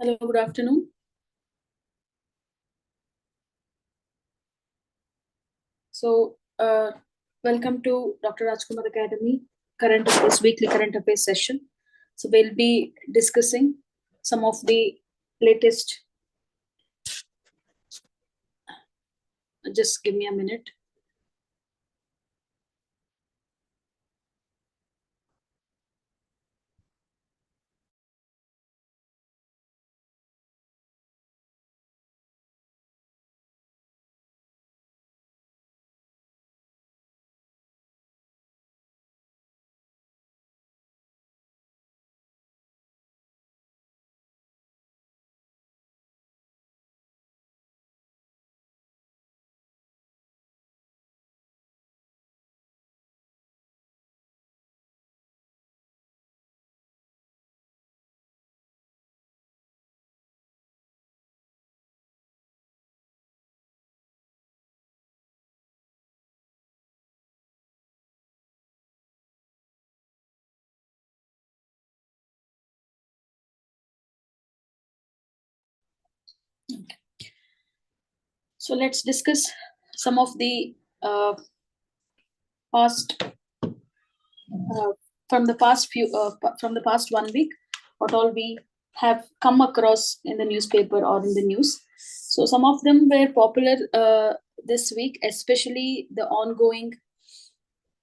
Hello, good afternoon. So, welcome to Dr. Rajkumar Academy current affairs weekly current affairs session. So, we'll be discussing some of the latest. Just give me a minute. So, let's discuss some of the past from the past 1 week, what all we have come across in the newspaper or in the news. So some of them were popular this week, especially the ongoing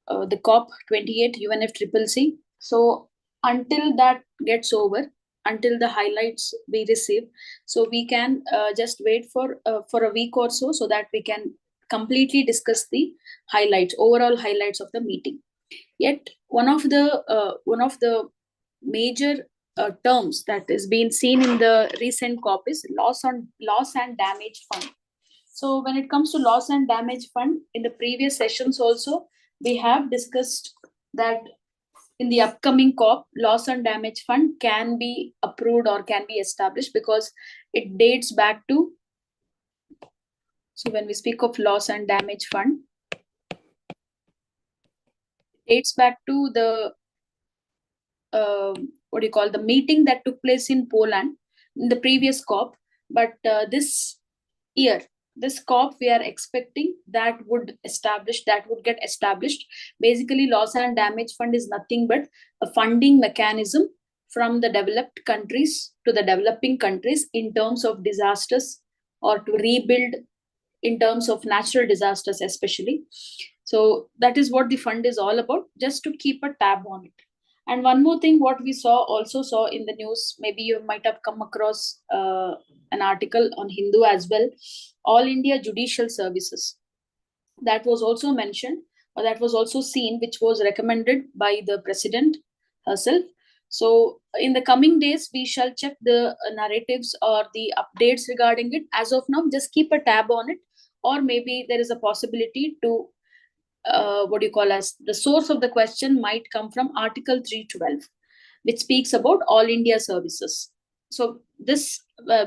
the COP28 UNFCCC. So until that gets over, until the highlights we receive, so we can just wait for a week or so that we can completely discuss the overall highlights of the meeting. Yet one of the major terms that is being seen in the recent COP is loss and damage fund. So when it comes to loss and damage fund, in the previous sessions also we have discussed that in the upcoming COP, loss and damage fund can be approved or can be established because it dates back to. So when we speak of loss and damage fund, dates back to the what do you call the meeting that took place in Poland in the previous COP. But this year, this COP, we are expecting that would get established. Basically, loss and damage fund is nothing but a funding mechanism from the developed countries to the developing countries in terms of disasters or to rebuild in terms of natural disasters, especially. So that is what the fund is all about, just to keep a tab on it. And one more thing, what we also saw in the news, maybe you might have come across an article on Hindu as well, All India Judicial Services. That was also mentioned, or that was also seen, which was recommended by the president herself. So in the coming days, we shall check the narratives or the updates regarding it. As of now, just keep a tab on it, or maybe there is a possibility to what do you call as the source of the question might come from Article 312, which speaks about all India services. So this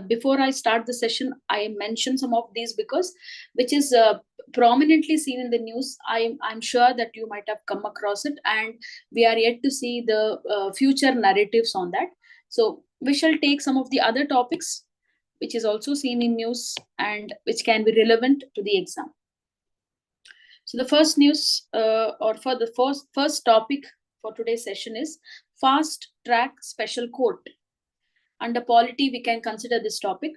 before I start the session, I mention some of these because which is prominently seen in the news. I'm sure that you might have come across it, and we are yet to see the future narratives on that. So we shall take some of the other topics which is also seen in news and which can be relevant to the exam. So the first news or for the first topic for today's session is fast track special court. Under polity, we can consider this topic.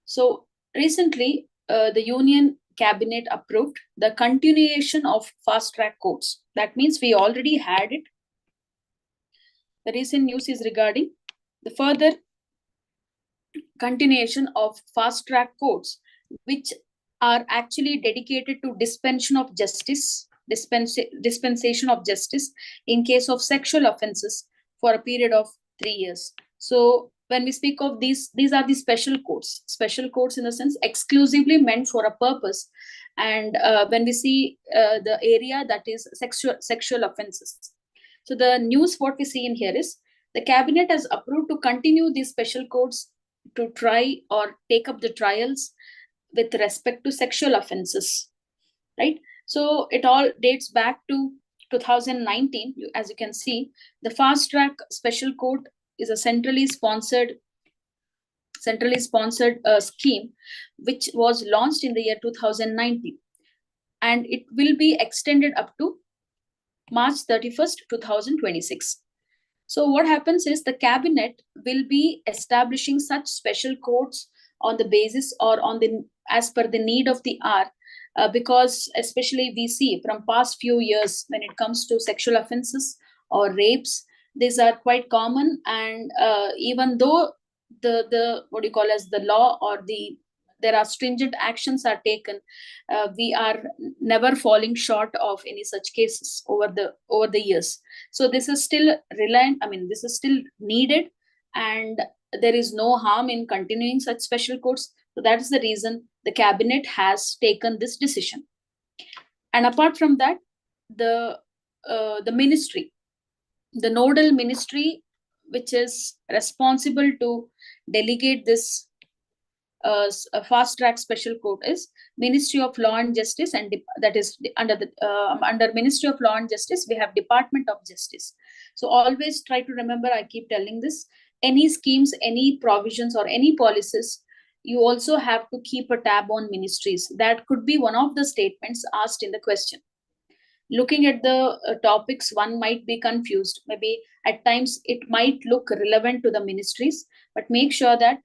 So recently, the Union Cabinet approved the continuation of fast track courts. That means we already had it. The recent news is regarding the further continuation of fast track courts, which are actually dedicated to dispensation of justice in case of sexual offenses for a period of 3 years. So when we speak of these are the special courts in the sense exclusively meant for a purpose. And when we see the area that is sexual offenses, so the news what we see in here is the cabinet has approved to continue these special courts to try or take up the trials with respect to sexual offenses, right? So it all dates back to 2019. As you can see, the fast track special court is a centrally sponsored centrally sponsored scheme, which was launched in the year 2019, and it will be extended up to March 31st, 2026. So what happens is the cabinet will be establishing such special codes on the basis or on the as per the need of the hour, because especially we see from past few years when it comes to sexual offenses or rapes, these are quite common, and even though the what do you call as the law or the there are stringent actions are taken, we are never falling short of any such cases over the years. So this is still reliant, I mean this is still needed, and there is no harm in continuing such special courts. So that is the reason the cabinet has taken this decision. And apart from that, the ministry, the nodal ministry which is responsible to delegate this a fast track special court is Ministry of Law and Justice, and that is under Ministry of Law and Justice we have Department of Justice. So always try to remember, I keep telling this, any schemes, any provisions or any policies, you also have to keep a tab on ministries. That could be one of the statements asked in the question. Looking at the topics, one might be confused. Maybe at times it might look relevant to the ministries, but make sure that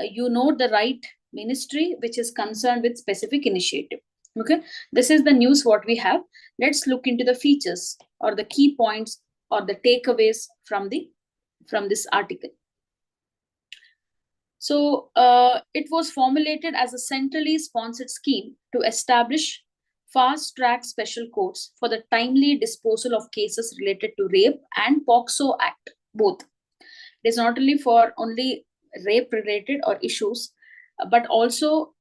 you know the right ministry which is concerned with specific initiative. Okay, this is the news what we have. Let's look into the features or the key points or the takeaways from this article. So it was formulated as a centrally sponsored scheme to establish fast track special courts for the timely disposal of cases related to rape and POCSO Act, both. It is not only for only rape related or issues, but also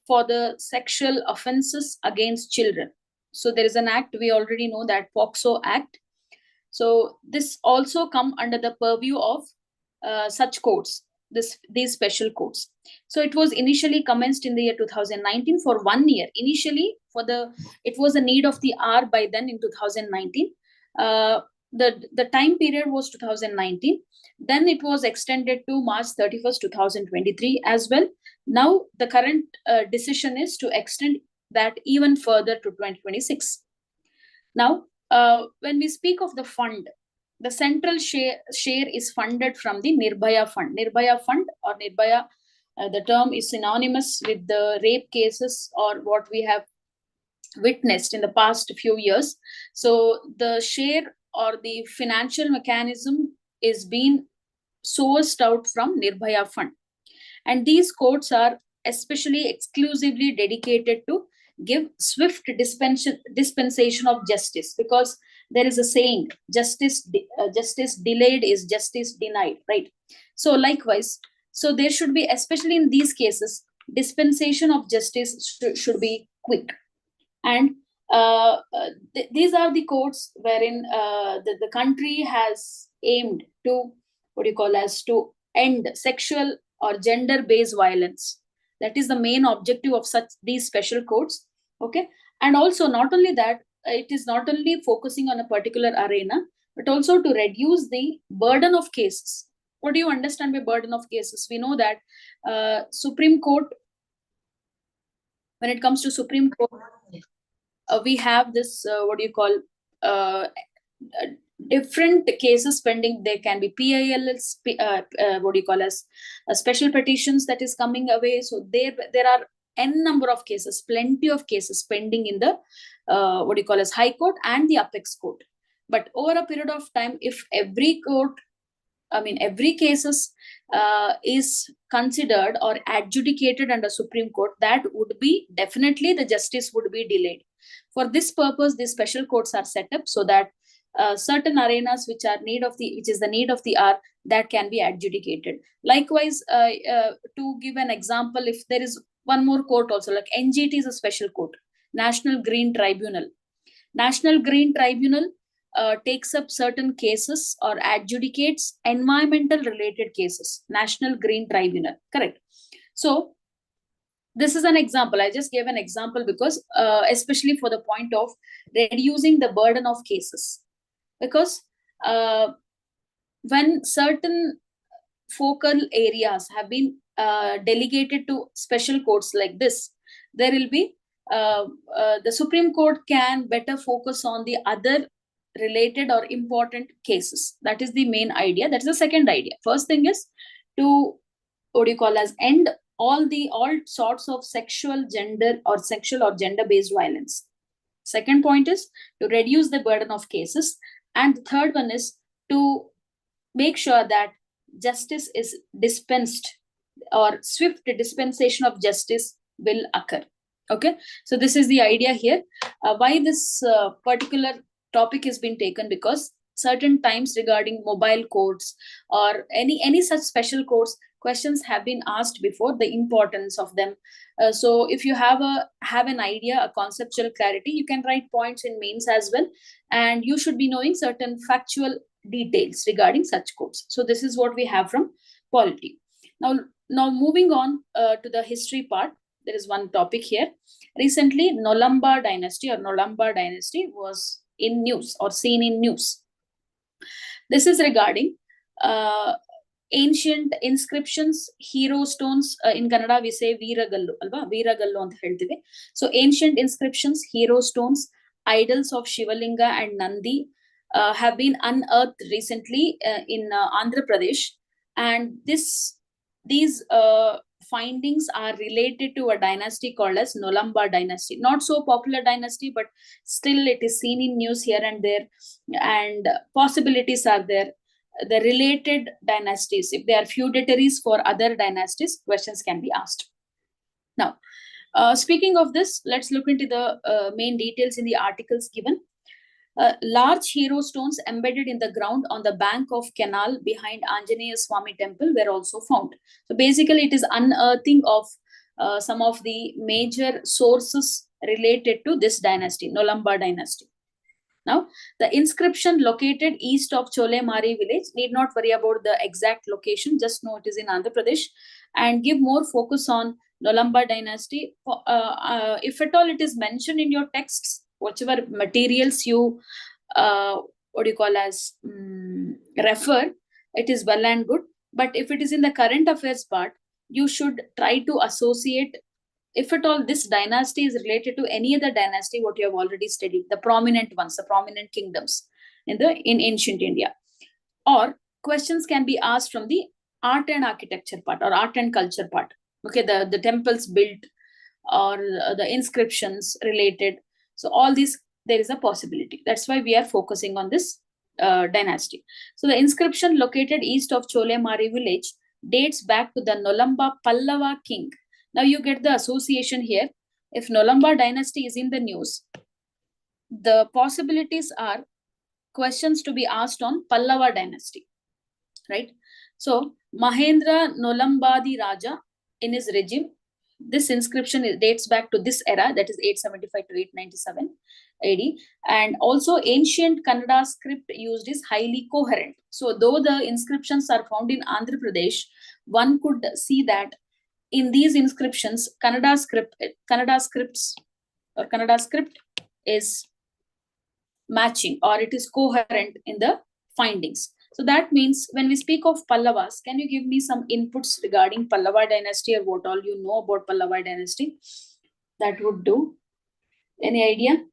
for the sexual offenses against children. So there is an act, we already know that POCSO Act. So this also come under the purview of such courts, these special courts. So it was initially commenced in the year 2019 for 1 year. Initially, it was a need of the hour by then in 2019. The time period was 2019. Then it was extended to March 31st, 2023 as well. Now the current decision is to extend that even further to 2026. Now, when we speak of the fund, the central share is funded from the Nirbhaya Fund. Nirbhaya Fund or Nirbhaya, the term is synonymous with the rape cases or what we have witnessed in the past few years. So the share or the financial mechanism is being sourced out from Nirbhaya Fund. And these courts are especially exclusively dedicated to give swift dispensation of justice, because there is a saying, justice delayed is justice denied, right? So likewise, so there should be, especially in these cases, dispensation of justice should be quick. And these are the courts wherein the country has aimed to, to end sexual or gender-based violence. That is the main objective of these special courts. Okay, and also not only that, it is not only focusing on a particular arena, but also to reduce the burden of cases. What do you understand by burden of cases? We know that Supreme Court, when it comes to Supreme Court, we have this different cases pending. There can be PILs, special petitions that is coming away. So there are n number of cases, plenty of cases pending in the High Court and the Apex Court. But over a period of time, if every cases is considered or adjudicated under Supreme Court, that would be definitely the justice would be delayed. For this purpose, these special courts are set up so that certain arenas which is the need of the hour, that can be adjudicated. Likewise, to give an example, if there is one more court also, like NGT is a special court, National Green Tribunal. National Green Tribunal takes up certain cases or adjudicates environmental related cases. National Green Tribunal, correct? So this is an example. I just gave an example because especially for the point of reducing the burden of cases. Because when certain focal areas have been delegated to special courts like this, there will be the Supreme Court can better focus on the other related or important cases. That is the main idea. That is the second idea. First thing is to, what do you call as, end all sorts of sexual or gender based violence. Second point is to reduce the burden of cases, and the third one is to make sure that justice is dispensed, or swift dispensation of justice will occur. Okay, so this is the idea here. Why this particular topic has been taken, because certain times regarding mobile courts or any such special courts, questions have been asked before, the importance of them. So if you have an idea, a conceptual clarity, you can write points in mains as well, and you should be knowing certain factual details regarding such courts. So this is what we have from polity. Now moving on to the history part, there is one topic here. Recently, Nolamba Dynasty was in news or seen in news. This is regarding ancient inscriptions, hero stones. In Kannada we say Veeragallu, alva? Veeragallu anta heltive. So ancient inscriptions, hero stones, idols of Shivalinga and Nandi have been unearthed recently in Andhra Pradesh, and these findings are related to a dynasty called as Nolamba Dynasty. Not so popular dynasty, but still it is seen in news here and there, and possibilities are there. The related dynasties, if they are feudatories for other dynasties, questions can be asked. Now, speaking of this, let's look into the main details in the articles given. Large hero stones embedded in the ground on the bank of canal behind Anjaneya Swami temple were also found. So basically, it is unearthing of some of the major sources related to this dynasty, Nolamba Dynasty. Now, the inscription located east of Cholemari village, need not worry about the exact location, just know it is in Andhra Pradesh, and give more focus on Nolamba Dynasty. If at all it is mentioned in your texts, whatever materials you refer, it is well and good. But if it is in the current affairs part, you should try to associate, if at all this dynasty is related to any other dynasty what you have already studied, the prominent ones, the prominent kingdoms in ancient India. Or questions can be asked from the art and architecture part or art and culture part. Okay, the temples built or the inscriptions related. So all these, there is a possibility. That's why we are focusing on this dynasty. So the inscription located east of Cholemari village dates back to the Nolamba Pallava king. Now you get the association here. If Nolamba Dynasty is in the news, the possibilities are questions to be asked on Pallava Dynasty, right? So Mahendra Nolambadi Raja in his regime, this inscription dates back to this era, that is 875 to 897 AD. And also ancient Kannada script used is highly coherent. So though the inscriptions are found in Andhra Pradesh, one could see that in these inscriptions, Kannada script is matching, or it is coherent in the findings. So that means when we speak of Pallavas, can you give me some inputs regarding Pallava dynasty or what all you know about Pallava dynasty? That would do. Any idea?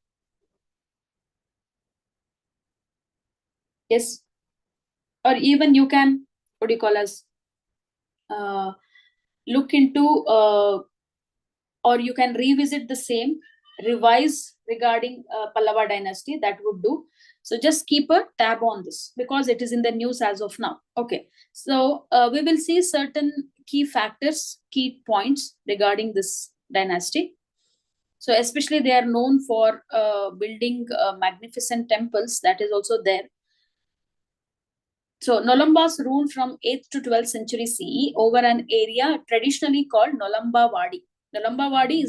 Yes. Or even you can, what do you call as, look into, or you can revisit the same, revise regarding Pallava dynasty, that would do. So just keep a tab on this because it is in the news as of now. Okay, so we will see certain key factors, key points regarding this dynasty. So especially they are known for building magnificent temples, that is also there. So Nolambas ruled from 8th to 12th century CE over an area traditionally called Nolamba Wadi. Nolamba Wadi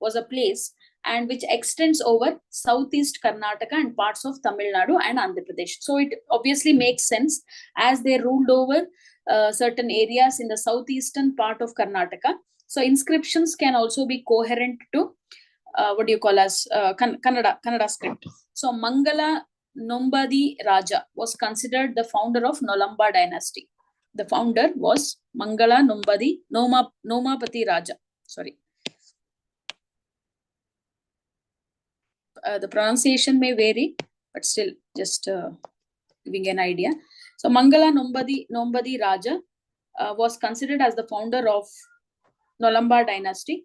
was a place and which extends over southeast Karnataka and parts of Tamil Nadu and Andhra Pradesh. So it obviously makes sense as they ruled over certain areas in the southeastern part of Karnataka. So inscriptions can also be coherent to what do you call as Kannada script. So Mangala Nombadi Raja was considered the founder of Nolamba dynasty. The founder was Mangala Nomapati Raja. Sorry. The pronunciation may vary, but still just giving an idea. So Mangala Nombadi Raja was considered as the founder of Nolamba Dynasty.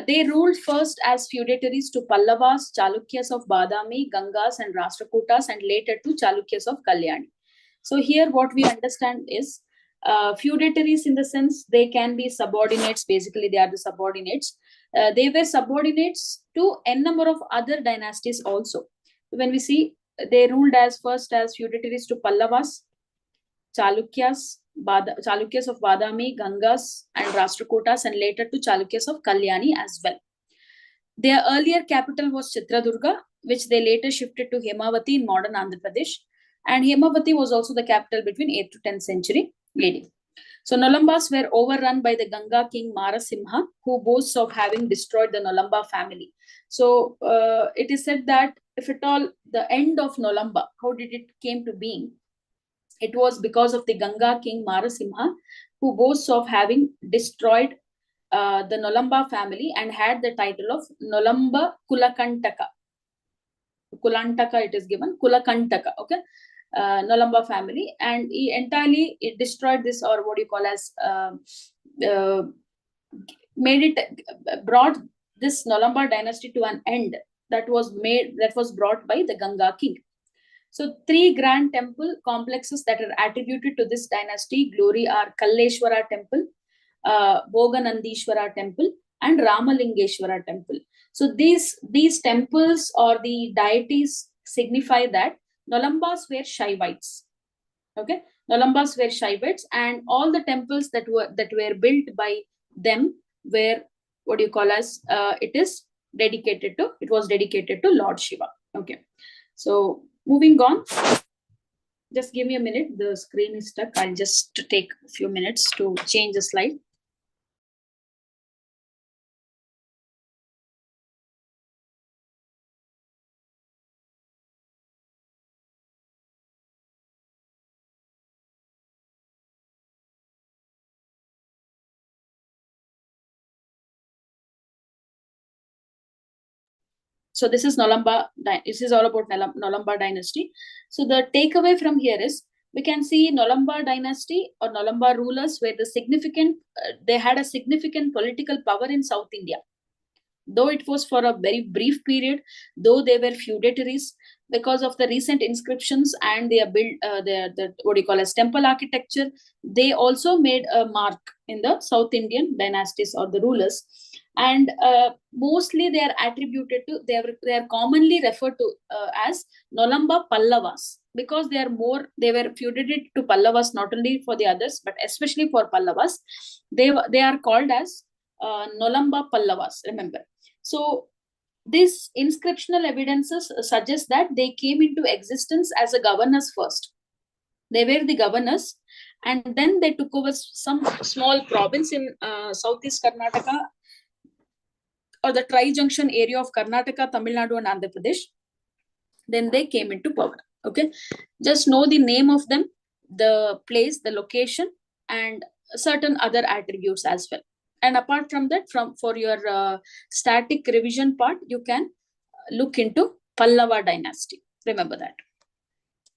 They ruled first as feudatories to Pallavas, Chalukyas of Badami, Gangas and Rashtrakutas, and later to Chalukyas of Kalyani. So here what we understand is feudatories in the sense they can be subordinates. Basically, they are the subordinates. They were subordinates to n number of other dynasties also. When we see, they ruled first as feudatories to Pallavas, Chalukyas of Badami, Gangas and Rashtrakutas, and later to Chalukyas of Kalyani as well. Their earlier capital was Chitradurga, which they later shifted to Hemavati in modern Andhra Pradesh. And Hemavati was also the capital between 8th to 10th century AD. So Nolambas were overrun by the Ganga king Marasimha, who boasts of having destroyed the Nolamba family. So it is said that if at all the end of Nolamba, how did it came to being? It was because of the Ganga king Marasimha, who boasts of having destroyed the Nolamba family and had the title of Nolamba Kulakantaka. Kulantaka it is given, Kulakantaka, okay? Nolamba family, and he entirely destroyed this, or what you call as brought this Nolamba dynasty to an end that was brought by the Ganga king. So 3 grand temple complexes that are attributed to this dynasty glory are Kalleshwara temple, Boganandishwara temple, and Ramalingeshwara temple. So these temples or the deities signify that Nolambas were Shaivites. Okay, Nolambas were Shaivites, and all the temples that were built by them were what you call as it was dedicated to Lord Shiva. Okay, so moving on. Just give me a minute. The screen is stuck. I'll just take a few minutes to change the slide. So this is Nolamba. This is all about Nolamba dynasty. So the takeaway from here is we can see Nolamba dynasty or Nolamba rulers were the significant. They had a significant political power in South India. Though it was for a very brief period, though they were feudatories, because of the recent inscriptions and their what you call as temple architecture, they also made a mark in the South Indian dynasties or the rulers. And mostly they are attributed to, they are commonly referred to as Nolamba Pallavas, because they were feuded to Pallavas, not only for the others, but especially for Pallavas. They are called as Nolamba Pallavas, remember. So these inscriptional evidences suggest that they came into existence as a governors first. They were the governors, and then they took over some small province in southeast Karnataka, or the tri-junction area of Karnataka, Tamil Nadu and Andhra Pradesh. Then they came into power. Okay, just know the name of them, the place, the location, and certain other attributes as well. And apart from that, for your static revision part, you can look into Pallava dynasty. Remember that.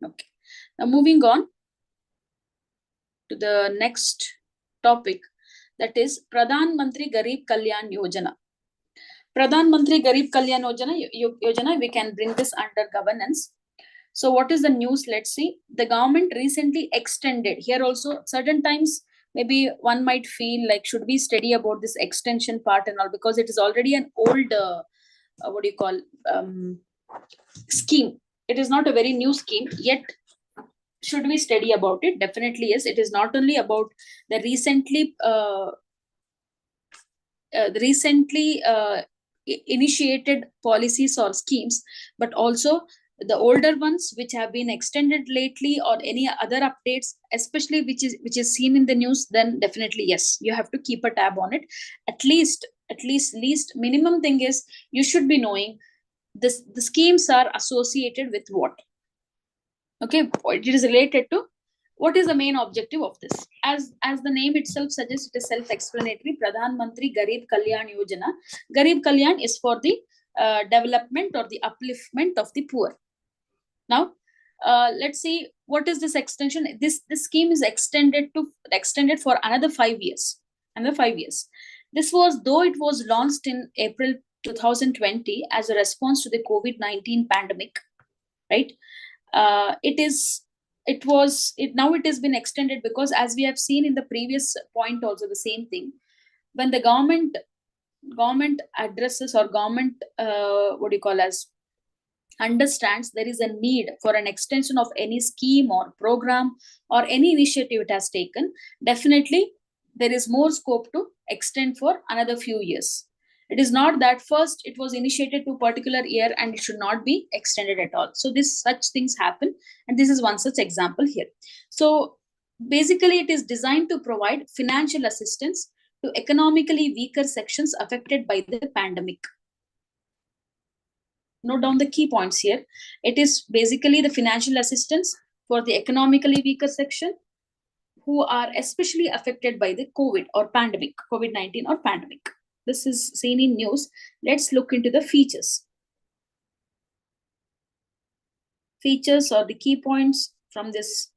Okay. Now moving on to the next topic, that is Pradhan Mantri Garib Kalyan Yojana. Pradhan Mantri Garib Kalyan Yojana, we can bring this under governance. So what is the news? Let's see. The government recently extended, here also certain times maybe one might feel like, should we study about this extension part and all, because it is already an old what do you call scheme. It is not a very new scheme, yet should we study about it? Definitely yes. It is not only about the recently initiated policies or schemes, but also the older ones which have been extended lately, or any other updates, especially which is seen in the news. Then definitely yes, you have to keep a tab on it. At least minimum thing is you should be knowing this. The schemes are associated with what? Okay, it is related to What is the main objective of this? As the name itself suggests, it is self-explanatory. Pradhan Mantri Garib Kalyan Yojana. Garib Kalyan is for the development or the upliftment of the poor. Now, let's see what is this extension. This scheme is extended for another 5 years. Another 5 years. This was, though it was launched in April 2020 as a response to the COVID-19 pandemic, right? Now it has been extended because, as we have seen in the previous point also, the same thing. When the government addresses, or government understands there is a need for an extension of any scheme or program or any initiative it has taken, definitely there is more scope to extend for another few years. It is not that first it was initiated to a particular year and it should not be extended at all. So such things happen, and this is one such example here. So basically it is designed to provide financial assistance to economically weaker sections affected by the pandemic. Note down the key points here. It is basically the financial assistance for the economically weaker section who are especially affected by the COVID or pandemic, COVID-19 or pandemic. This is seen in news. Let's look into the features. Features or the key points from this.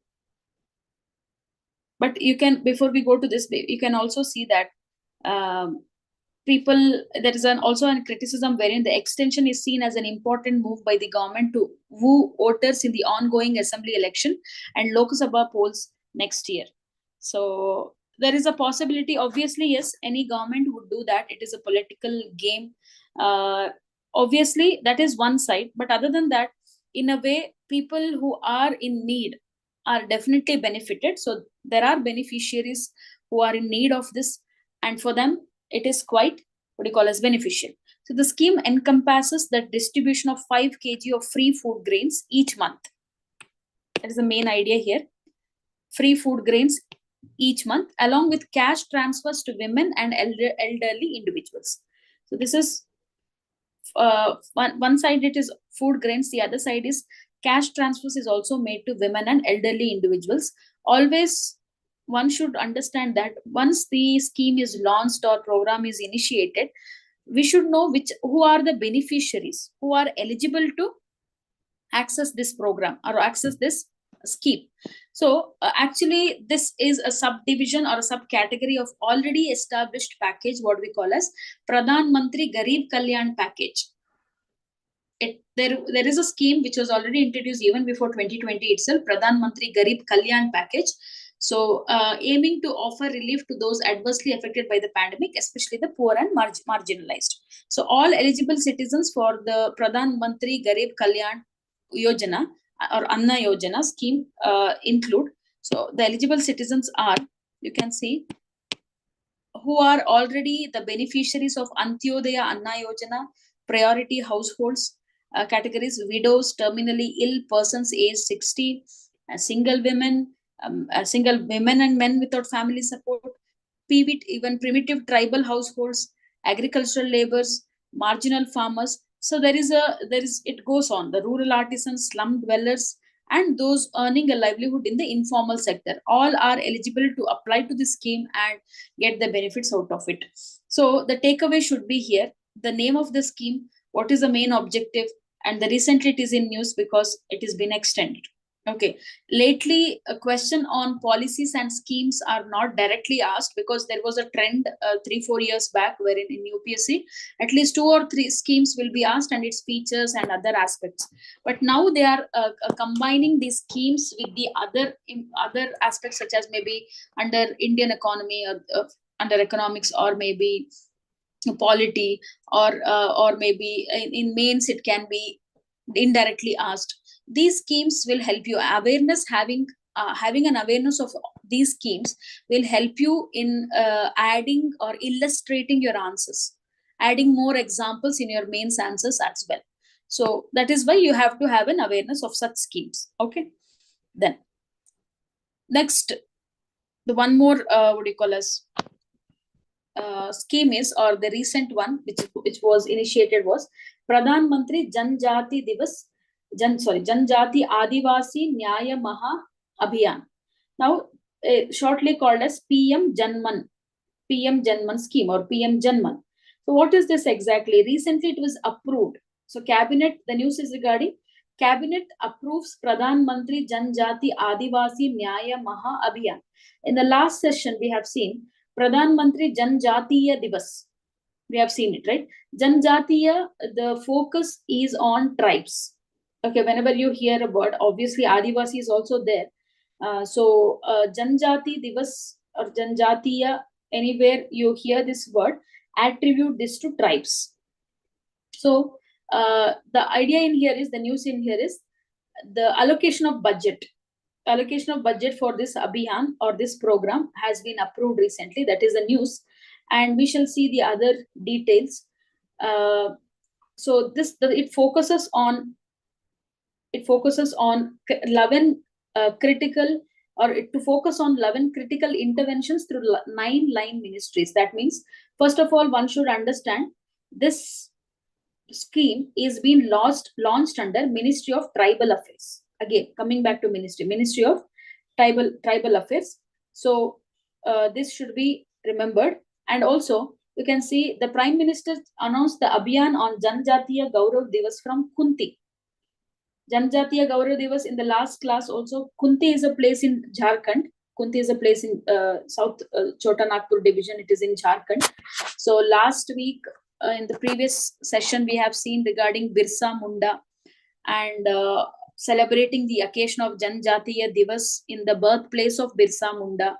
But you can, before we go to this, you can also see that there is also a criticism wherein the extension is seen as an important move by the government to woo voters in the ongoing assembly election and Lok Sabha polls next year. So there is a possibility, obviously, yes, any government would do that. It is a political game. Obviously, that is one side. But other than that, in a way, people who are in need are definitely benefited. So there are beneficiaries who are in need of this, and for them, it is quite beneficial. So the scheme encompasses the distribution of 5 kg of free food grains each month. That is the main idea here. Free food grains each month, along with cash transfers to women and elderly individuals. So this is one side, it is food grains. The other side is cash transfers is also made to women and elderly individuals. Always one should understand that once the scheme is launched or program is initiated, we should know who are the beneficiaries who are eligible to access this program or access this scheme. So actually this is a subdivision or a subcategory of already established package, what we call as Pradhan Mantri Garib Kalyan package. There is a scheme which was already introduced even before 2020 itself, Pradhan Mantri Garib Kalyan package. So aiming to offer relief to those adversely affected by the pandemic, especially the poor and marginalized. So all eligible citizens for the Pradhan Mantri Garib Kalyan Yojana or Anna Yojana scheme include. So the eligible citizens are, you can see, who are already the beneficiaries of Antyodaya Anna Yojana, priority households, categories: widows, terminally ill persons aged 60, single women and men without family support, even primitive tribal households, agricultural laborers, marginal farmers. So it goes on, the rural artisans, slum dwellers, and those earning a livelihood in the informal sector. All are eligible to apply to the scheme and get the benefits out of it. So the takeaway should be here: the name of the scheme, what is the main objective, and the recently it is in news because it has been extended. Okay. Lately, a question on policies and schemes are not directly asked because there was a trend 3-4 years back wherein in UPSC, at least 2 or 3 schemes will be asked and its features and other aspects. But now they are combining these schemes with the other aspects, such as maybe under Indian economy or under economics, or maybe polity, or maybe in mains it can be indirectly asked. These schemes will help you. Having an awareness of these schemes will help you in adding or illustrating your answers, adding more examples in your mains answers as well. So that is why you have to have an awareness of such schemes. Okay. Then next, the one more scheme is, or the recent one which was initiated was Pradhan Mantri Janjati Adivasi Nyaya Maha Abhiyan. Now, shortly called as PM Janman scheme or PM Janman. So what is this exactly? Recently it was approved. So cabinet, the news is regarding cabinet approves Pradhan Mantri Janjati Adivasi Nyaya Maha Abhiyan. In the last session we have seen Pradhan Mantri Janjatiya Divas. We have seen it, right? Janjatiya, the focus is on tribes. Okay, whenever you hear a word, obviously Adivasi is also there. Janjati Divas or Janjatiya, anywhere you hear this word, attribute this to tribes. So the idea in here is, the news in here is the allocation of budget. Allocation of budget for this Abhiyan or this program has been approved recently. That is the news, and we shall see the other details. So it focuses on 11 critical, or to focus on 11 critical interventions through 9 line ministries. That means, first of all, one should understand this scheme is being launched under Ministry of Tribal Affairs. Again, coming back to Ministry of Tribal Affairs. So this should be remembered. And also, you can see the Prime Minister announced the Abhiyan on Janjatiya Gaurav Divas from Kunti. Janjatiya Gaurav Divas in the last class also. Kunti is a place in Jharkhand. Kunti is a place in South Chota Nagpur division. It is in Jharkhand. So last week, in the previous session, we have seen regarding Birsa Munda and celebrating the occasion of Janjatiya Divas in the birthplace of Birsa Munda,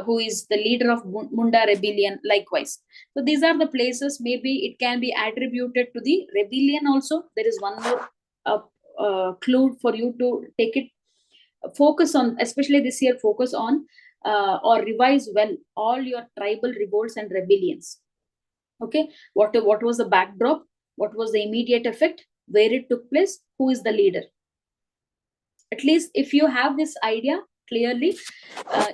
who is the leader of Munda rebellion likewise. So these are the places, maybe it can be attributed to the rebellion also. There is one more clue for you to take it. Focus on, especially this year, focus on or revise well all your tribal revolts and rebellions. Okay, what was the backdrop? What was the immediate effect? Where it took place? Who is the leader? At least if you have this idea clearly,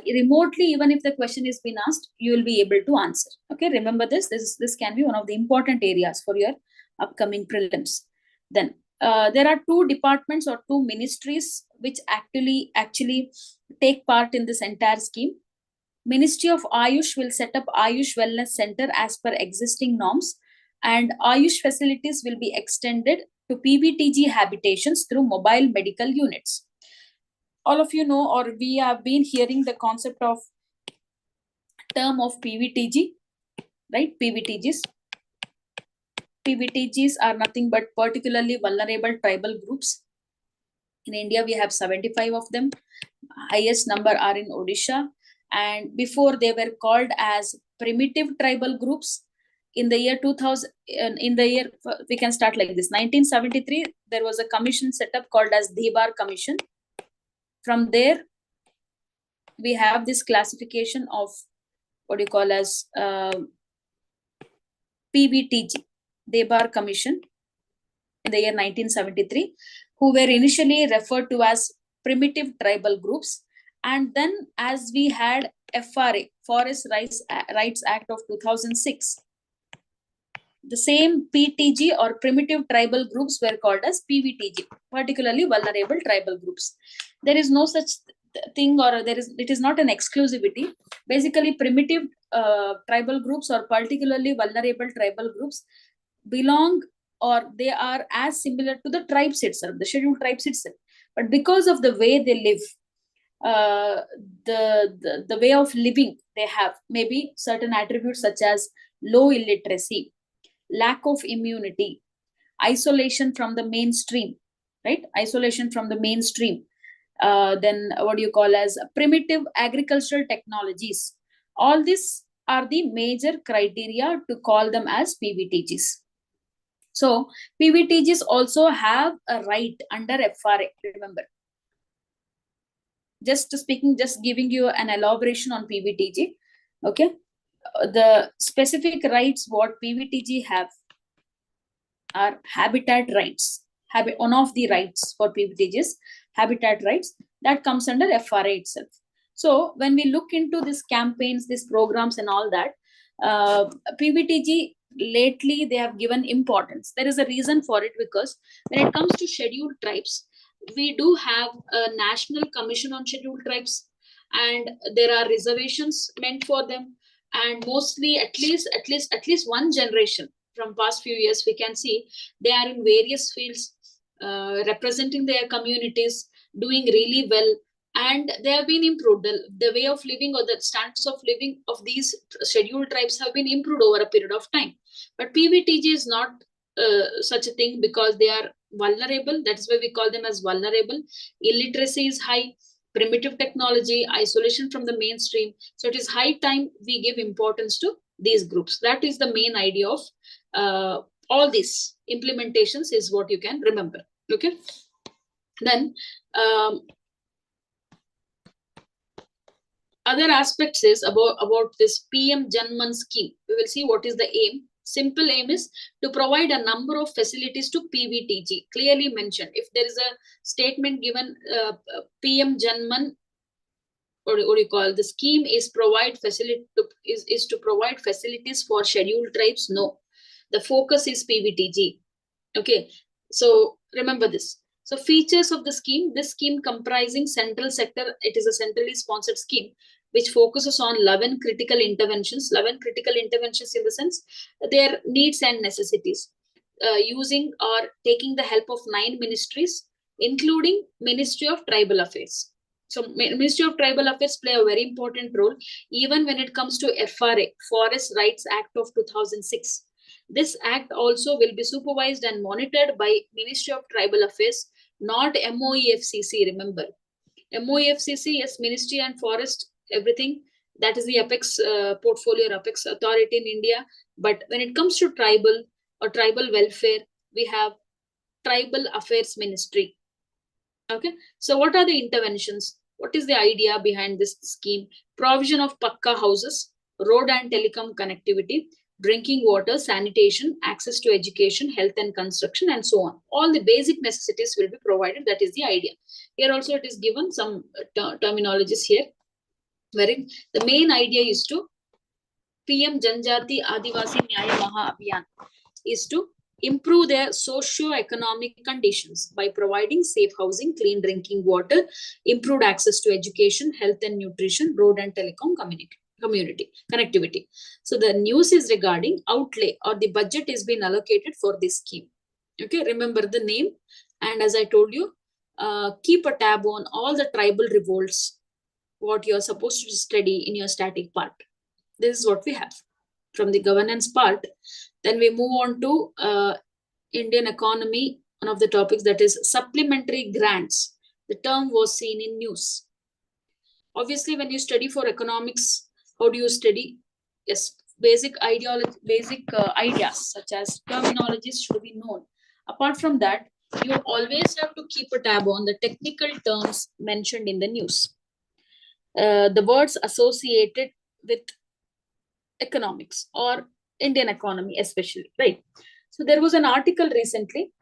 remotely, even if the question is being asked, you will be able to answer. Okay, remember this. This can be one of the important areas for your upcoming prelims. Then there are 2 departments or 2 ministries which actually take part in this entire scheme. Ministry of Ayush will set up Ayush Wellness Center as per existing norms, and Ayush facilities will be extended to PVTG habitations through mobile medical units. All of you know, or we have been hearing the concept of term of PVTG, right? PVTGs are nothing but particularly vulnerable tribal groups. In India, we have 75 of them. Highest number are in Odisha. And before, they were called as primitive tribal groups. In the year 2000, we can start like this. 1973, there was a commission set up called as Debar Commission. From there, we have this classification of what you call as PVTG, Debar Commission, in the year 1973, who were initially referred to as primitive tribal groups. And then, as we had FRA, Forest Rights Act of 2006, the same PTG or primitive tribal groups were called as PVTG, particularly vulnerable tribal groups. There is no such thing, or it is not an exclusivity. Basically, primitive tribal groups or particularly vulnerable tribal groups belong, or they are as similar to the tribes itself, the scheduled tribes itself. But because of the way they live, the way of living they have, maybe certain attributes such as low illiteracy, lack of immunity, isolation from the mainstream, right? Isolation from the mainstream. Then what do you call as primitive agricultural technologies. All these are the major criteria to call them as PVTGs. So PVTGs also have a right under FRA, remember. Just giving you an elaboration on PVTG. Okay, the specific rights what PVTG have are habitat rights. One of the rights for PVTGs, habitat rights, that comes under FRA itself. So when we look into these campaigns, these programs and all that, PVTG lately they have given importance. There is a reason for it, because when it comes to scheduled tribes, we do have a National Commission on Scheduled Tribes. and there are reservations meant for them. And mostly, at least one generation from past few years, we can see they are in various fields, representing their communities, doing really well, and they have been improved. The way of living or the standards of living of these scheduled tribes have been improved over a period of time. But PVTG is not such a thing, because they are vulnerable. That's why we call them as vulnerable. Illiteracy is high, primitive technology, isolation from the mainstream. So it is high time we give importance to these groups. That is the main idea of all these implementations, is what you can remember. Okay. Then other aspects is about this PM Janman scheme. We will see what is the aim. Simple aim is to provide a number of facilities to PVTG, clearly mentioned. If there is a statement given, PM Janman, or what do you call, the scheme is to provide facilities for scheduled tribes. No, the focus is PVTG. Okay, so remember this. So features of the scheme: this scheme comprising central sector, it is a centrally sponsored scheme which focuses on 11 critical interventions. 11 critical interventions in the sense their needs and necessities, using or taking the help of 9 ministries, including Ministry of Tribal Affairs. So Ministry of Tribal Affairs play a very important role even when it comes to FRA, Forest Rights Act of 2006. This act also will be supervised and monitored by Ministry of Tribal Affairs, not MOEFCC. Remember, MOEFCC is Ministry and Forest, everything. That is the apex portfolio, apex authority in India. But when it comes to tribal or tribal welfare, we have Tribal Affairs Ministry. Okay. So what are the interventions? What is the idea behind this scheme? Provision of Pakka houses, road and telecom connectivity, drinking water, sanitation, access to education, health and construction, and so on. All the basic necessities will be provided. That is the idea. Here also it is given some terminologies here, wherein the main idea is to PM Janjati Adivasi Nyaya Maha Abhiyan is to improve their socio-economic conditions by providing safe housing, clean drinking water, improved access to education, health and nutrition, road and telecom community connectivity. So the news is regarding outlay, or the budget is being allocated for this scheme. Okay, remember the name. And as I told you, keep a tab on all the tribal revolts, what you're supposed to study in your static part. This is what we have from the governance part. Then we move on to Indian economy, one of the topics, that is supplementary grants. The term was seen in news. Obviously, when you study for economics, how do you study? Yes, basic ideas such as terminologies should be known. Apart from that, you always have to keep a tab on the technical terms mentioned in the news. The words associated with economics or Indian economy especially, right? So there was an article recently,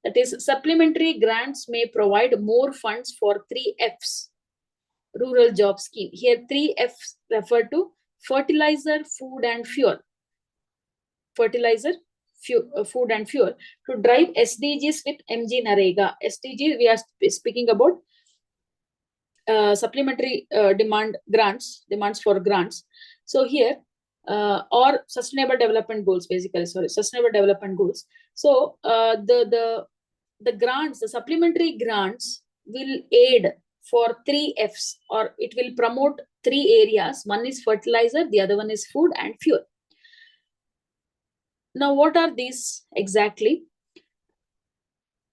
that is supplementary grants may provide more funds for 3Fs, rural job scheme. Here 3Fs refer to fertilizer, food and fuel. Fertilizer, food and fuel, to drive SDGs with MG Narega. SDG, we are speaking about supplementary demands for grants. So here, or sustainable development goals, basically, sustainable development goals. So the grants, the supplementary grants will aid for 3Fs, or it will promote 3 areas. One is fertilizer, the other one is food and fuel. Now, what are these exactly?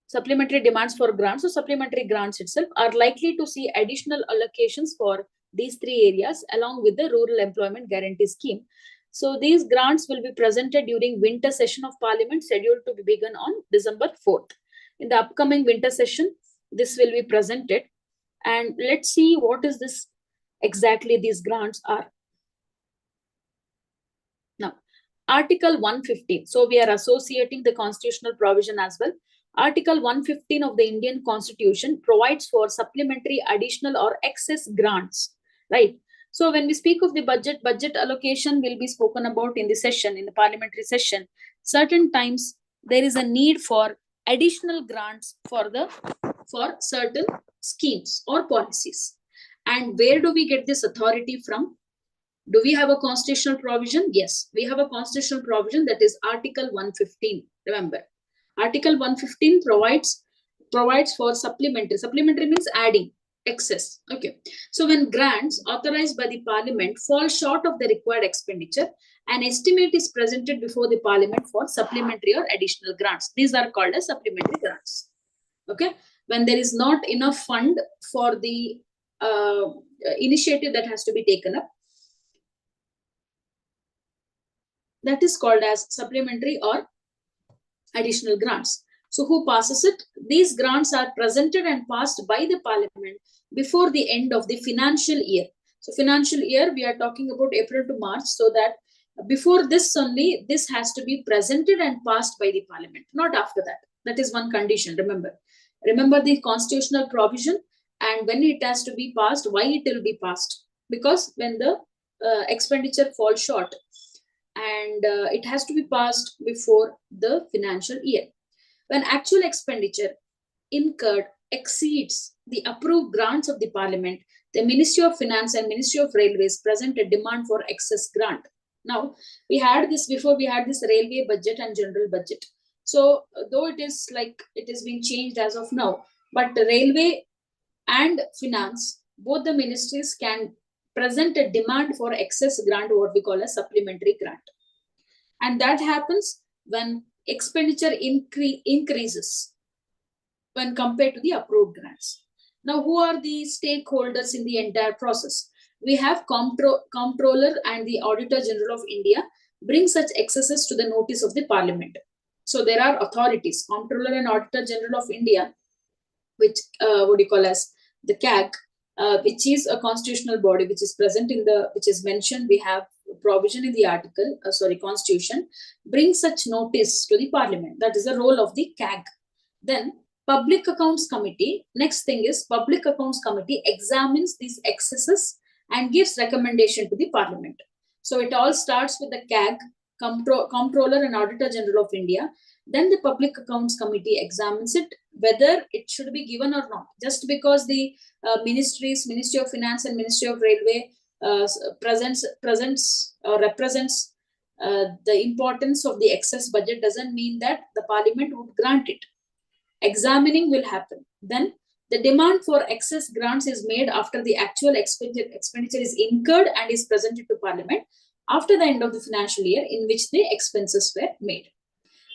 Supplementary demands for grants. So supplementary grants itself are likely to see additional allocations for these 3 areas along with the Rural Employment Guarantee Scheme. So these grants will be presented during winter session of Parliament, scheduled to be begun on December 4th. In the upcoming winter session, this will be presented. And let's see what is this exactly these grants are. Now, Article 115. So we are associating the constitutional provision as well. Article 115 of the Indian Constitution provides for supplementary, additional or excess grants, right? So when we speak of the budget allocation will be spoken about in the session, in the parliamentary session. Certain times there is a need for additional grants for certain schemes or policies. And where do we get this authority from? Do we have a constitutional provision? Yes, we have a constitutional provision, that is Article 115. Remember, Article 115 provides for supplementary. Supplementary means adding, excess. Okay. So when grants authorized by the parliament fall short of the required expenditure, an estimate is presented before the parliament for supplementary or additional grants. These are called as supplementary grants. Okay. When there is not enough fund for the initiative that has to be taken up, that is called as supplementary or additional grants. So who passes it? These grants are presented and passed by the parliament before the end of the financial year. So financial year, we are talking about April to March, so that before this only, this has to be presented and passed by the parliament, not after that. That is one condition, remember. Remember the constitutional provision, and when it has to be passed, why it will be passed? Because when the expenditure falls short, and it has to be passed before the financial year. When actual expenditure incurred exceeds the approved grants of the parliament, the Ministry of Finance and Ministry of Railways present a demand for excess grant. Now, we had this before, we had this railway budget and general budget. So, though it is like it is being changed as of now, but the railway and finance, both the ministries can present a demand for excess grant, what we call a supplementary grant. And that happens when expenditure increases when compared to the approved grants. Now, who are the stakeholders in the entire process? We have Comptroller and the Auditor General of India bring such excesses to the notice of the Parliament. So there are authorities, Comptroller and Auditor General of India, which what do you call as the KAG, which is a constitutional body which is present in the, which is mentioned, we have provision in the article, constitution, bring such notice to the parliament. That is the role of the KAG. Then Public Accounts Committee, next thing is Public Accounts Committee examines these excesses and gives recommendation to the parliament. So it all starts with the KAG, Comptroller and Auditor General of India. Then the Public Accounts Committee examines it, whether it should be given or not. Just because the ministries, Ministry of Finance and Ministry of Railway represents the importance of the excess budget doesn't mean that the parliament would grant it. Examining will happen. Then the demand for excess grants is made after the actual expenditure is incurred and is presented to parliament after the end of the financial year in which the expenses were made.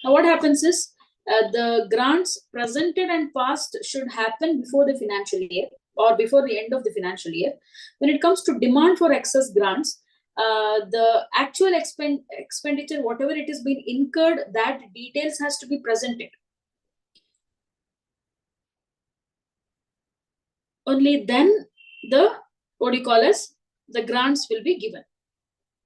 Now what happens is the grants presented and passed should happen before the financial year or before the end of the financial year. When it comes to demand for excess grants, the actual expenditure, whatever it has been incurred, that details has to be presented. Only then the, what do you call as, the grants will be given.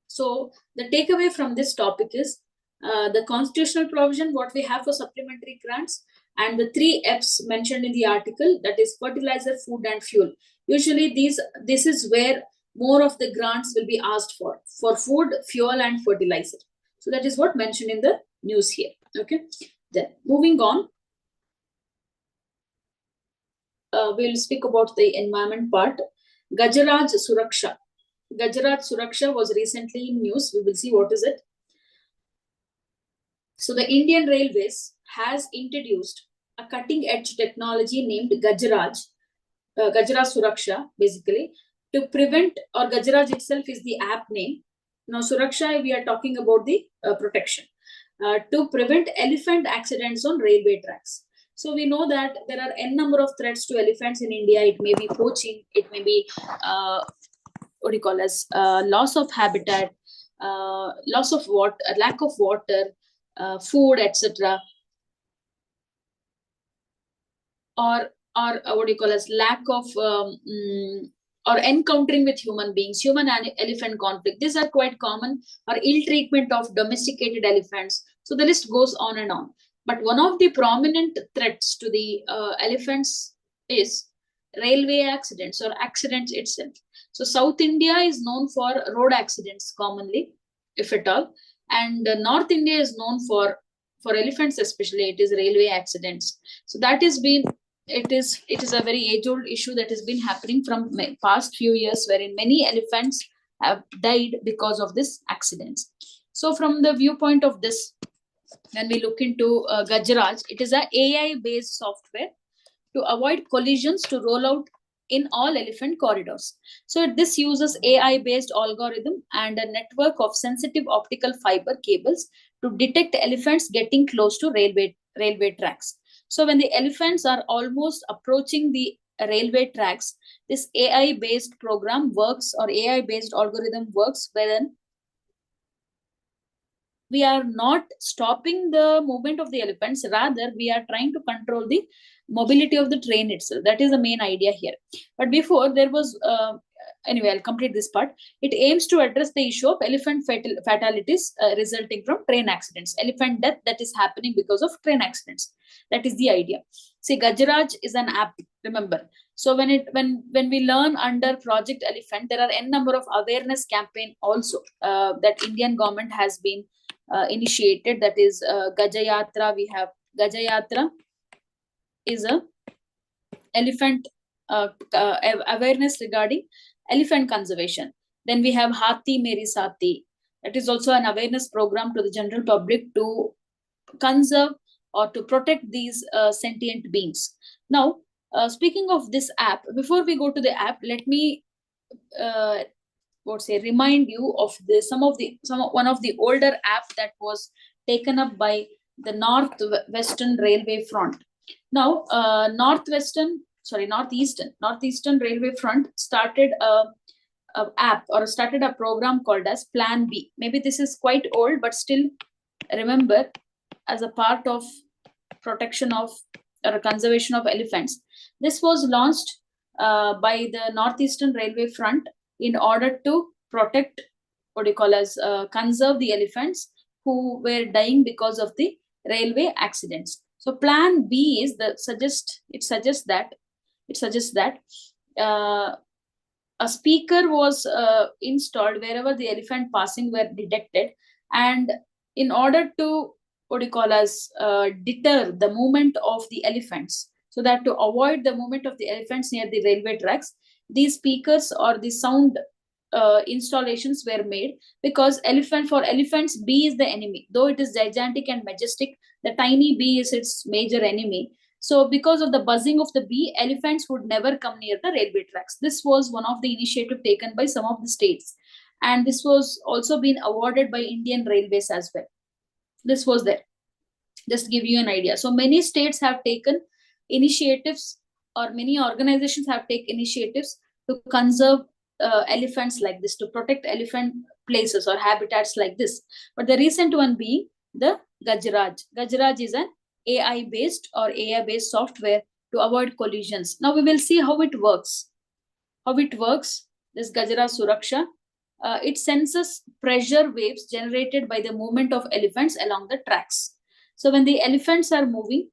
So the takeaway from this topic is the constitutional provision, what we have for supplementary grants, and the 3 F's mentioned in the article, that is fertilizer, food and fuel. Usually this is where more of the grants will be asked for food, fuel and fertilizer. So that is what mentioned in the news here. Okay. Then moving on, we'll speak about the environment part. Gajaraj Suraksha. Gajaraj Suraksha was recently in news. We will see what is it. So the Indian Railways has introduced a cutting-edge technology named Gajaraj Suraksha, basically, to prevent, or Gajaraj itself is the app name. Now Suraksha, we are talking about the protection to prevent elephant accidents on railway tracks. So we know that there are n number of threats to elephants in India. It may be poaching, it may be what do you call as loss of habitat, loss of water, lack of water, food, etc. Or what do you call as lack of or encountering with human beings, human and elephant conflict. These are quite common, or ill treatment of domesticated elephants. So the list goes on and on. But one of the prominent threats to the elephants is railway accidents or accidents itself. So South India is known for road accidents commonly, if at all. And North India is known for elephants especially, it is railway accidents. So that is been it is a very age-old issue that has been happening from past few years, wherein many elephants have died because of this accidents. So from the viewpoint of this, when we look into Gajaraj, it is a AI-based software to avoid collisions to roll out in all elephant corridors. So this uses AI-based algorithm and a network of sensitive optical fiber cables to detect elephants getting close to railway tracks. So when the elephants are almost approaching the railway tracks, this AI-based program works, or AI-based algorithm works, wherein we are not stopping the movement of the elephants, rather we are trying to control the mobility of the train itself. That is the main idea here. But before there was anyway, I'll complete this part. It aims to address the issue of elephant fatalities resulting from train accidents, elephant death that is happening because of train accidents. That is the idea. See, Gajaraj is an app, remember. So when we learn under Project Elephant, there are n number of awareness campaign also that Indian government has been initiated. That is Gajayatra. We have Gajayatra is a elephant awareness regarding elephant conservation. Then we have Hathi Meri Sati. That is also an awareness program to the general public to conserve or to protect these sentient beings. Now, speaking of this app, before we go to the app, let me remind you of one of the older app that was taken up by the Northwestern Railway Front. Now, Northeastern Railway Front started a app, or started a program called as Plan B. Maybe this is quite old, but still remember, as a part of protection of or conservation of elephants. This was launched by the Northeastern Railway Front in order to protect, conserve the elephants who were dying because of the railway accidents. So Plan B is suggests that a speaker was installed wherever the elephant passing were detected, and in order to deter the movement of the elephants, so that to avoid the movement of the elephants near the railway tracks, these speakers or the sound installations were made, because elephants bee is the enemy. Though it is gigantic and majestic, the tiny bee is its major enemy. So because of the buzzing of the bee, elephants would never come near the railway tracks. This was one of the initiative taken by some of the states, and this was also been awarded by Indian Railways as well. This was there. Just give you an idea. So many states have taken initiatives, or many organizations have taken initiatives to conserve elephants like this, to protect elephant places or habitats like this. But the recent one being the Gajaraj. Gajaraj is an AI-based software to avoid collisions. Now we will see how it works. This Gajaraj Suraksha, it senses pressure waves generated by the movement of elephants along the tracks. So when the elephants are moving,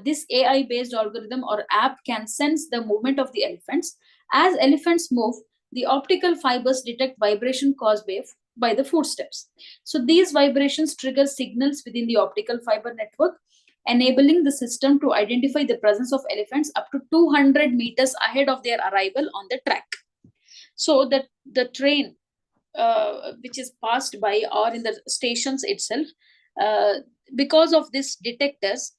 this AI-based algorithm or app can sense the movement of the elephants. As elephants move, the optical fibers detect vibration caused by the footsteps. So these vibrations trigger signals within the optical fiber network, enabling the system to identify the presence of elephants up to 200 meters ahead of their arrival on the track. So that the train which is passed by, or in the stations itself, because of these detectors,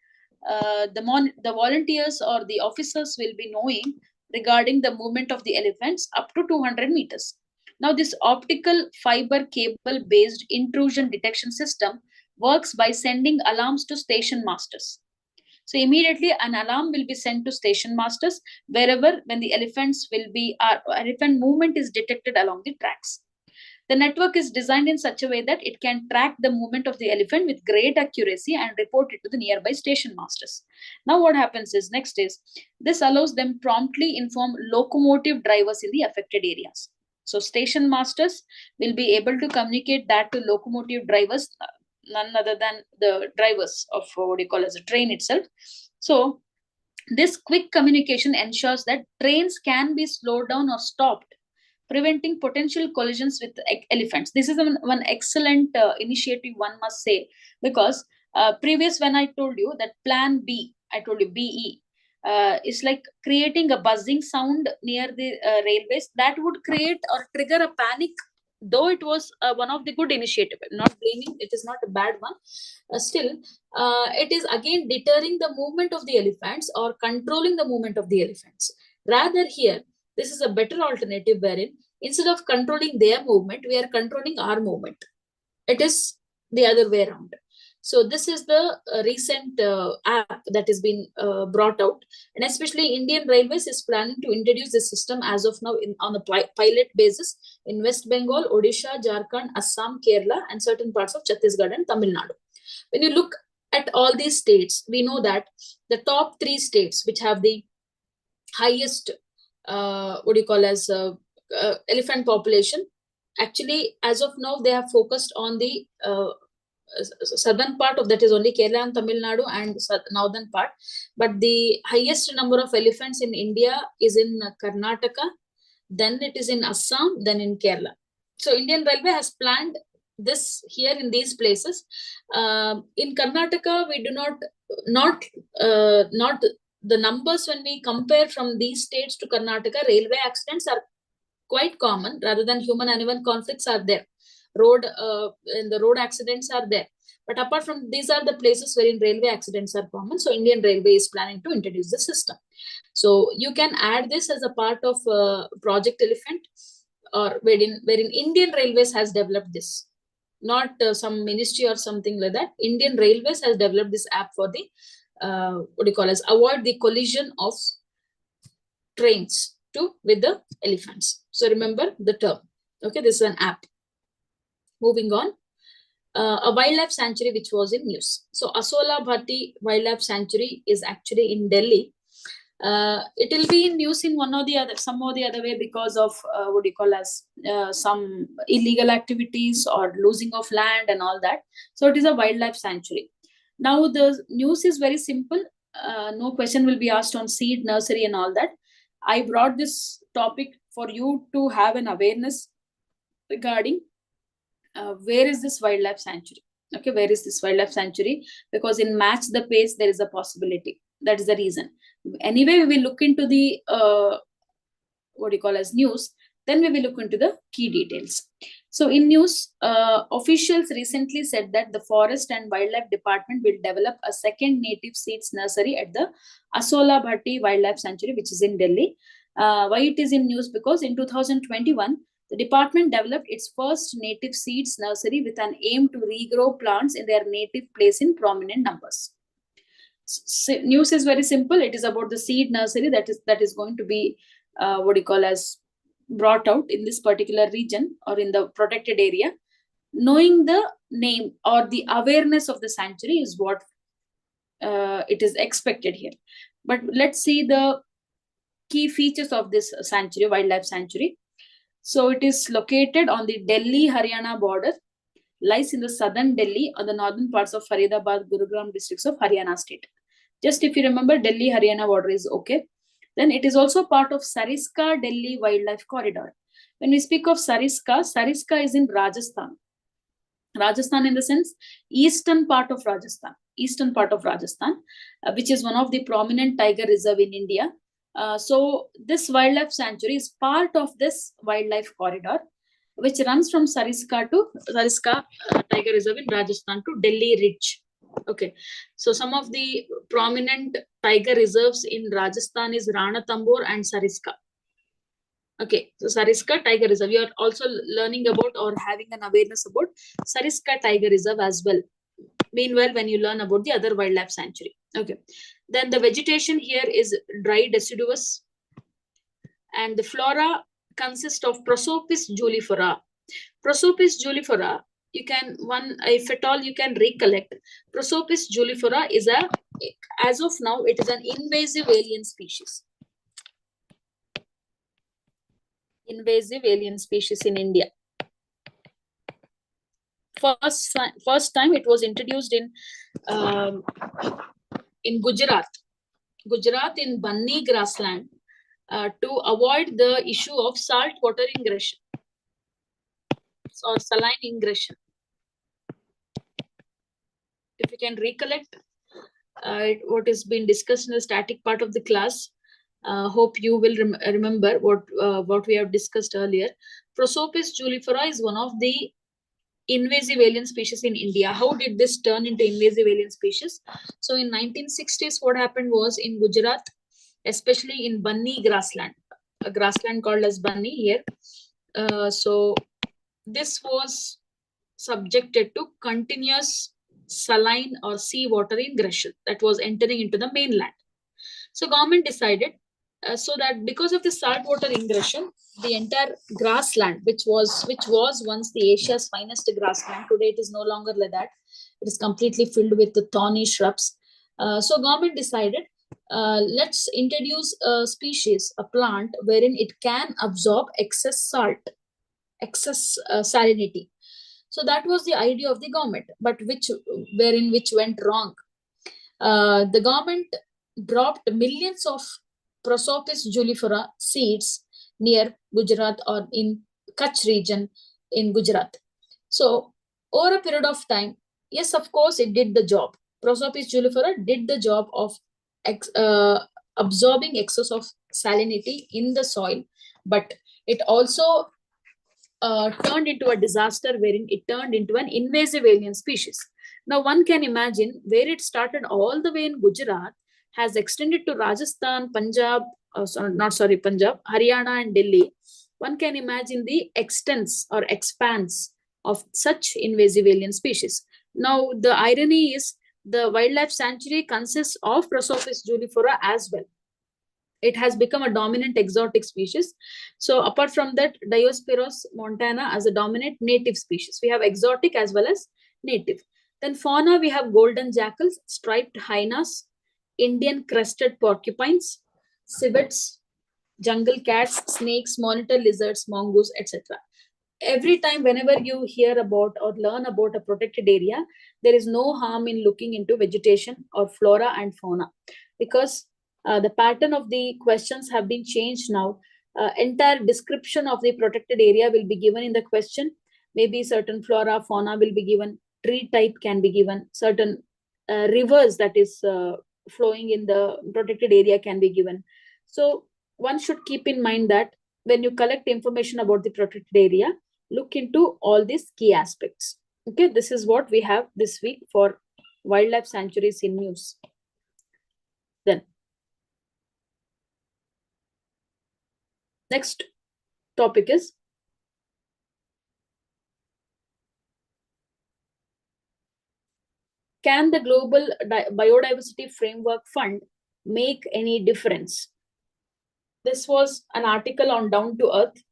the volunteers or the officers will be knowing regarding the movement of the elephants up to 200 meters. Now this optical fiber cable based intrusion detection system works by sending alarms to station masters. So immediately an alarm will be sent to station masters wherever when the elephant movement is detected along the tracks. The network is designed in such a way that it can track the movement of the elephant with great accuracy and report it to the nearby station masters. Now what happens is, next is, this allows them promptly inform locomotive drivers in the affected areas. So station masters will be able to communicate that to locomotive drivers, none other than the drivers of a train itself. So this quick communication ensures that trains can be slowed down or stopped, preventing potential collisions with elephants. This is one excellent initiative, one must say, because previous when I told you that Plan B, I told you BE, is like creating a buzzing sound near the railways that would create or trigger a panic. Though it was one of the good initiative, not blaming, it is not a bad one. Still, it is again deterring the movement of the elephants or controlling the movement of the elephants. Rather here, this is a better alternative wherein instead of controlling their movement, we are controlling our movement. It is the other way around. So this is the recent app that has been brought out, and especially Indian Railways is planning to introduce this system as of now on a pilot basis in West Bengal, Odisha, Jharkhand, Assam, Kerala, and certain parts of Chhattisgarh and Tamil Nadu. When you look at all these states, we know that the top 3 states which have the highest elephant population, actually as of now they have focused on the southern part of that is only Kerala and Tamil Nadu and northern part. But the highest number of elephants in India is in Karnataka, then it is in Assam, then in Kerala. So Indian Railway has planned this here in these places. In Karnataka, we do not the numbers when we compare from these states to Karnataka, railway accidents are quite common rather than human animal conflicts are there. The road accidents are there. But apart from these are the places wherein railway accidents are common. So Indian Railway is planning to introduce the system. So you can add this as a part of Project Elephant, or wherein Indian Railways has developed this, not some ministry or something like that. Indian Railways has developed this app for the avoid the collision of trains with the elephants. So remember the term. Okay, this is an app. Moving on, a wildlife sanctuary which was in news. So Asola Bhatti Wildlife Sanctuary is actually in Delhi. It will be in news in some or the other way because of some illegal activities or losing of land and all that. So it is a wildlife sanctuary. Now the news is very simple. No question will be asked on seed, nursery and all that. I brought this topic for you to have an awareness regarding where is this wildlife sanctuary. Okay, where is this wildlife sanctuary? Because in Match the Pace, there is a possibility. That is the reason. Anyway, we will look into the news. Then we will look into the key details. So in news, officials recently said that the Forest and Wildlife Department will develop a second native seeds nursery at the Asola Bhatti Wildlife Sanctuary, which is in Delhi. Why it is in news? Because in 2021, the department developed its first native seeds nursery with an aim to regrow plants in their native place in prominent numbers. So, news is very simple. It is about the seed nursery that is going to be brought out in this particular region or in the protected area. Knowing the name or the awareness of the sanctuary is what it is expected here. But let's see the key features of this sanctuary, wildlife sanctuary. So it is located on the Delhi-Haryana border, lies in the southern Delhi or the northern parts of Faridabad, Gurugram districts of Haryana state. Just if you remember, Delhi-Haryana border is okay. Then it is also part of Sariska-Delhi Wildlife Corridor. When we speak of Sariska, Sariska is in Rajasthan. Rajasthan in the sense, eastern part of Rajasthan, which is one of the prominent tiger reserve in India. So this wildlife sanctuary is part of this wildlife corridor, which runs from Sariska Tiger Reserve in Rajasthan to Delhi Ridge. Okay, so some of the prominent tiger reserves in Rajasthan is Ranatambor and Sariska. Okay, so Sariska Tiger Reserve. You are also learning about or having an awareness about Sariska Tiger Reserve as well. Meanwhile, when you learn about the other wildlife sanctuary. Okay, then the vegetation here is dry deciduous, and the flora consists of Prosopis julifera. Prosopis julifera, you can, if at all you can recollect, Prosopis julifera is as of now, it is an invasive alien species. Invasive alien species in India. First time it was introduced in Gujarat in Banni grassland to avoid the issue of salt water ingression or saline ingression. If you can recollect, what is being discussed in the static part of the class. Hope you will remember what we have discussed earlier. Prosopis julifera is one of the invasive alien species in India. How did this turn into invasive alien species? So in 1960s, what happened was in Gujarat, especially in Bunny grassland, a grassland called as Bunny here. So this was subjected to continuous saline or sea water ingression that was entering into the mainland. So government decided so that because of the saltwater ingression, the entire grassland, which was once the Asia's finest grassland, today it is no longer like that. It is completely filled with the thorny shrubs. So government decided, let's introduce a species, a plant, wherein it can absorb excess salt, excess salinity. So that was the idea of the government, but which went wrong. The government dropped millions of Prosopis julifera seeds near Gujarat or in Kutch region in Gujarat. So over a period of time, yes, of course, it did the job. Prosopis julifera did the job of absorbing excess of salinity in the soil, but it also turned into a disaster wherein it turned into an invasive alien species. Now, one can imagine where it started all the way in Gujarat has extended to Rajasthan, Punjab, Punjab, Haryana, and Delhi. One can imagine the extents or expanse of such invasive alien species. Now, the irony is the wildlife sanctuary consists of Prosopis julifera as well. It has become a dominant exotic species. So apart from that, Diospyros montana as a dominant native species. We have exotic as well as native. Then fauna, we have golden jackals, striped hyenas, Indian crested porcupines, civets, jungle cats, snakes, monitor lizards, mongoose, etc. Every time whenever you hear about or learn about a protected area, there is no harm in looking into vegetation or flora and fauna, because the pattern of the questions have been changed now. Entire description of the protected area will be given in the question. Maybe certain flora, fauna will be given, tree type can be given, certain rivers that is flowing in the protected area can be given. So one should keep in mind that when you collect information about the protected area, look into all these key aspects. Okay, this is what we have this week for wildlife sanctuaries in news. Then next topic is can the Global Biodiversity Framework Fund make any difference? This was an article on Down to Earth.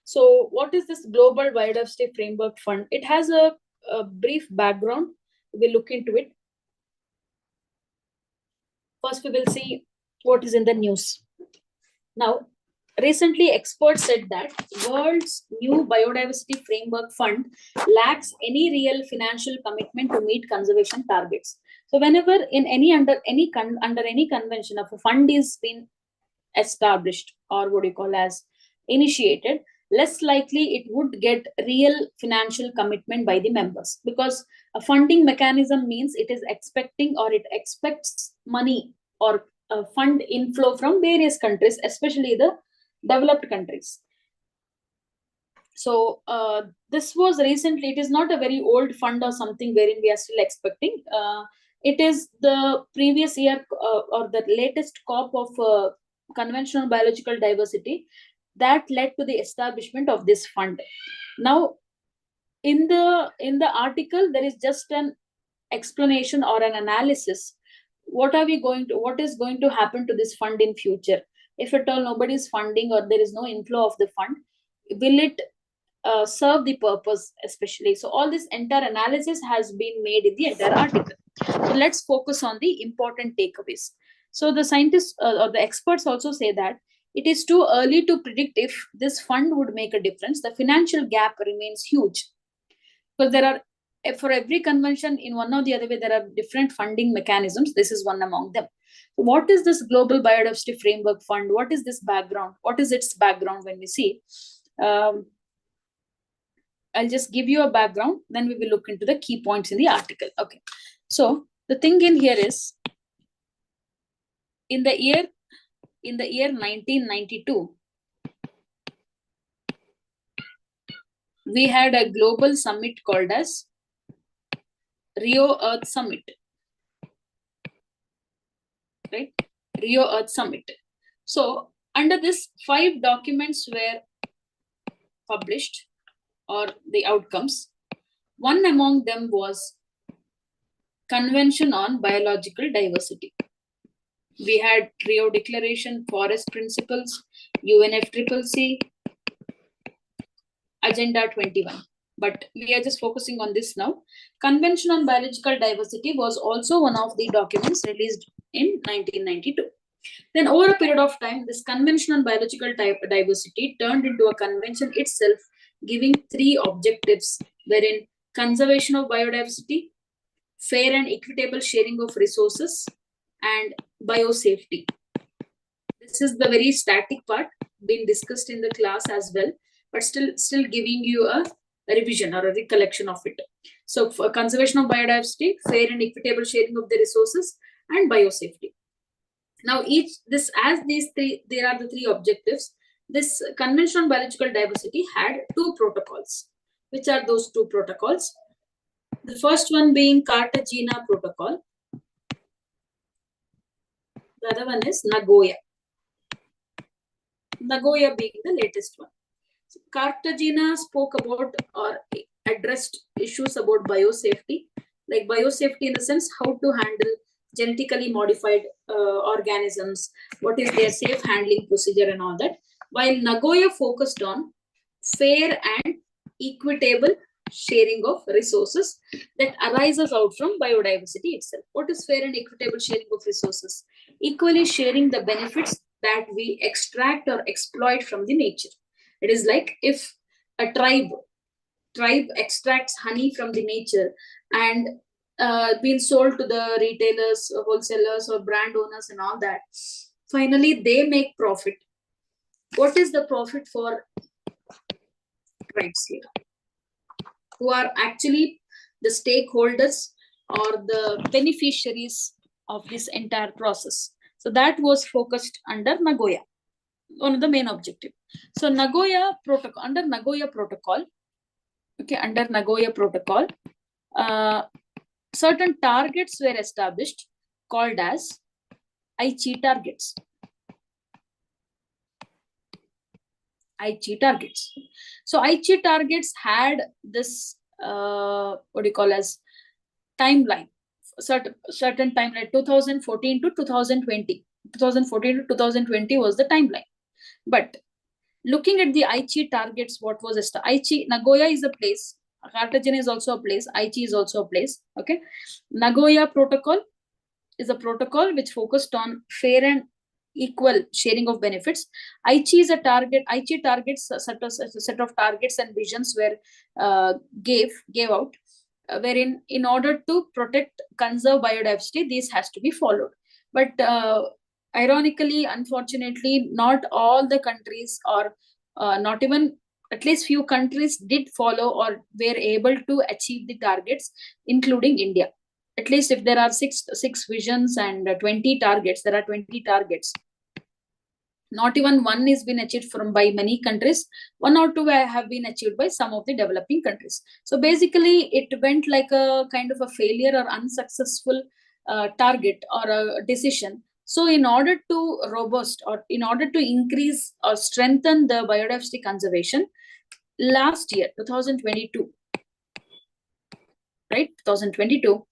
So what is this Global Biodiversity Framework Fund? It has a brief background. We'll look into it. First, we will see what is in the news. Now, recently, experts said that world's new biodiversity framework fund lacks any real financial commitment to meet conservation targets. So, whenever in under any convention, if a fund is been established or what you call as initiated, less likely it would get real financial commitment by the members, because a funding mechanism means it is expecting or it expects money or fund inflow from various countries, especially the developed countries. So this was recently, it is not a very old fund or something wherein we are still expecting. It is the previous year or the latest COP of conventional biological diversity that led to the establishment of this fund. Now, in the article, there is just an explanation or an analysis. What is going to happen to this fund in future? If at all nobody is funding or there is no inflow of the fund, will it serve the purpose especially? So all this entire analysis has been made in the entire article. So let's focus on the important takeaways. So the scientists or the experts also say that it is too early to predict if this fund would make a difference. The financial gap remains huge, because there are, for every convention in one or the other way, there are different funding mechanisms. This is one among them. What is this Global Biodiversity Framework Fund? What is this background? What is its background when we see? I'll just give you a background, then we will look into the key points in the article. Okay. So the thing in here is in the year 1992, we had a global summit called as Rio Earth Summit, right? Rio Earth Summit. So under this, 5 documents were published, or the outcomes. One among them was Convention on Biological Diversity. We had Rio Declaration, Forest Principles, UNFCCC, Agenda 21. But we are just focusing on this now. Convention on Biological Diversity was also one of the documents released in 1992. Then over a period of time, this Convention on Biological Diversity turned into a convention itself, giving 3 objectives, wherein conservation of biodiversity, fair and equitable sharing of resources, and biosafety. This is the very static part being discussed in the class as well, but still giving you a revision or a recollection of it. So for conservation of biodiversity, fair and equitable sharing of the resources, and biosafety. Now as these 3, there are the 3 objectives. This Convention on Biological Diversity had 2 protocols. Which are those 2 protocols? The first one being Cartagena Protocol. The other one is Nagoya. Nagoya being the latest one. So Cartagena spoke about or addressed issues about biosafety, like biosafety in the sense how to handle genetically modified organisms, what is their safe handling procedure and all that. While Nagoya focused on fair and equitable sharing of resources that arises out from biodiversity itself. What is fair and equitable sharing of resources? Equally sharing the benefits that we extract or exploit from the nature. It is like if a tribe extracts honey from the nature and being sold to the retailers, wholesalers, or brand owners and all that. Finally, they make profit. What is the profit for tribes here? Who are actually the stakeholders or the beneficiaries of this entire process. So that was focused under Nagoya, one of the main objective. So Nagoya Protocol, under Nagoya Protocol, certain targets were established called as Aichi targets. Aichi targets. So Aichi targets had this as timeline, certain timeline, 2014 to 2020. 2014 to 2020 was the timeline. But looking at the Aichi targets, what was Aichi? Nagoya is a place. Cartagena is also a place. Aichi is also a place. Okay. Nagoya Protocol is a protocol which focused on fair and equal sharing of benefits. Aichi is a target. Aichi targets a set of targets and visions were gave out, wherein in order to protect, conserve biodiversity, this has to be followed. But ironically, unfortunately, not all the countries, or not even, at least few countries did follow or were able to achieve the targets, including India. At least if there are six visions and 20 targets, there are 20 targets. Not even one is been achieved by many countries. 1 or 2 have been achieved by some of the developing countries. So basically, it went like a kind of a failure or unsuccessful target or a decision. So in order to in order to increase or strengthen the biodiversity conservation, last year, 2022, right? 2022.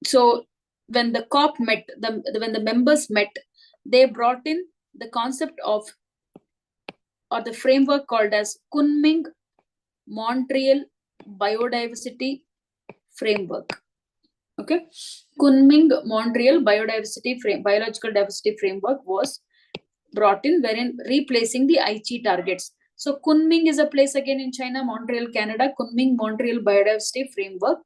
So when the COP met, when the members met, they brought in the concept of, or the framework called as Kunming-Montreal Biodiversity Framework. Okay, Kunming-Montreal Biological Diversity Framework was brought in, wherein replacing the Aichi targets. So Kunming is a place again in China, Montreal, Canada. Kunming-Montreal Biodiversity Framework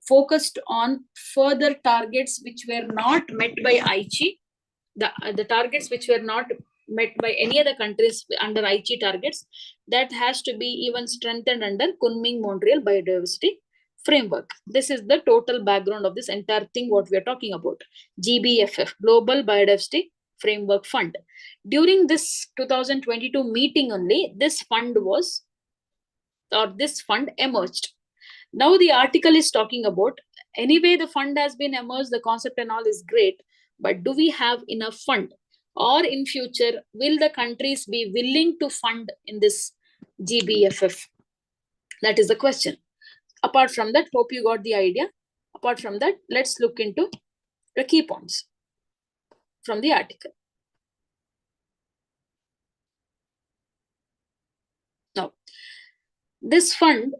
focused on further targets which were not met by Aichi. The targets which were not met by any other countries under Aichi targets, that has to be even strengthened under Kunming-Montreal Biodiversity framework. This is the total background of this entire thing, what we are talking about. GBFF, Global Biodiversity Framework Fund. During this 2022 meeting only, this fund emerged. Now the article is talking about, anyway, the fund has been emerged, the concept and all is great, but do we have enough fund? Or in future, will the countries be willing to fund in this GBFF? That is the question. Apart from that, hope you got the idea. Apart from that, let's look into the key points from the article. Now, this fund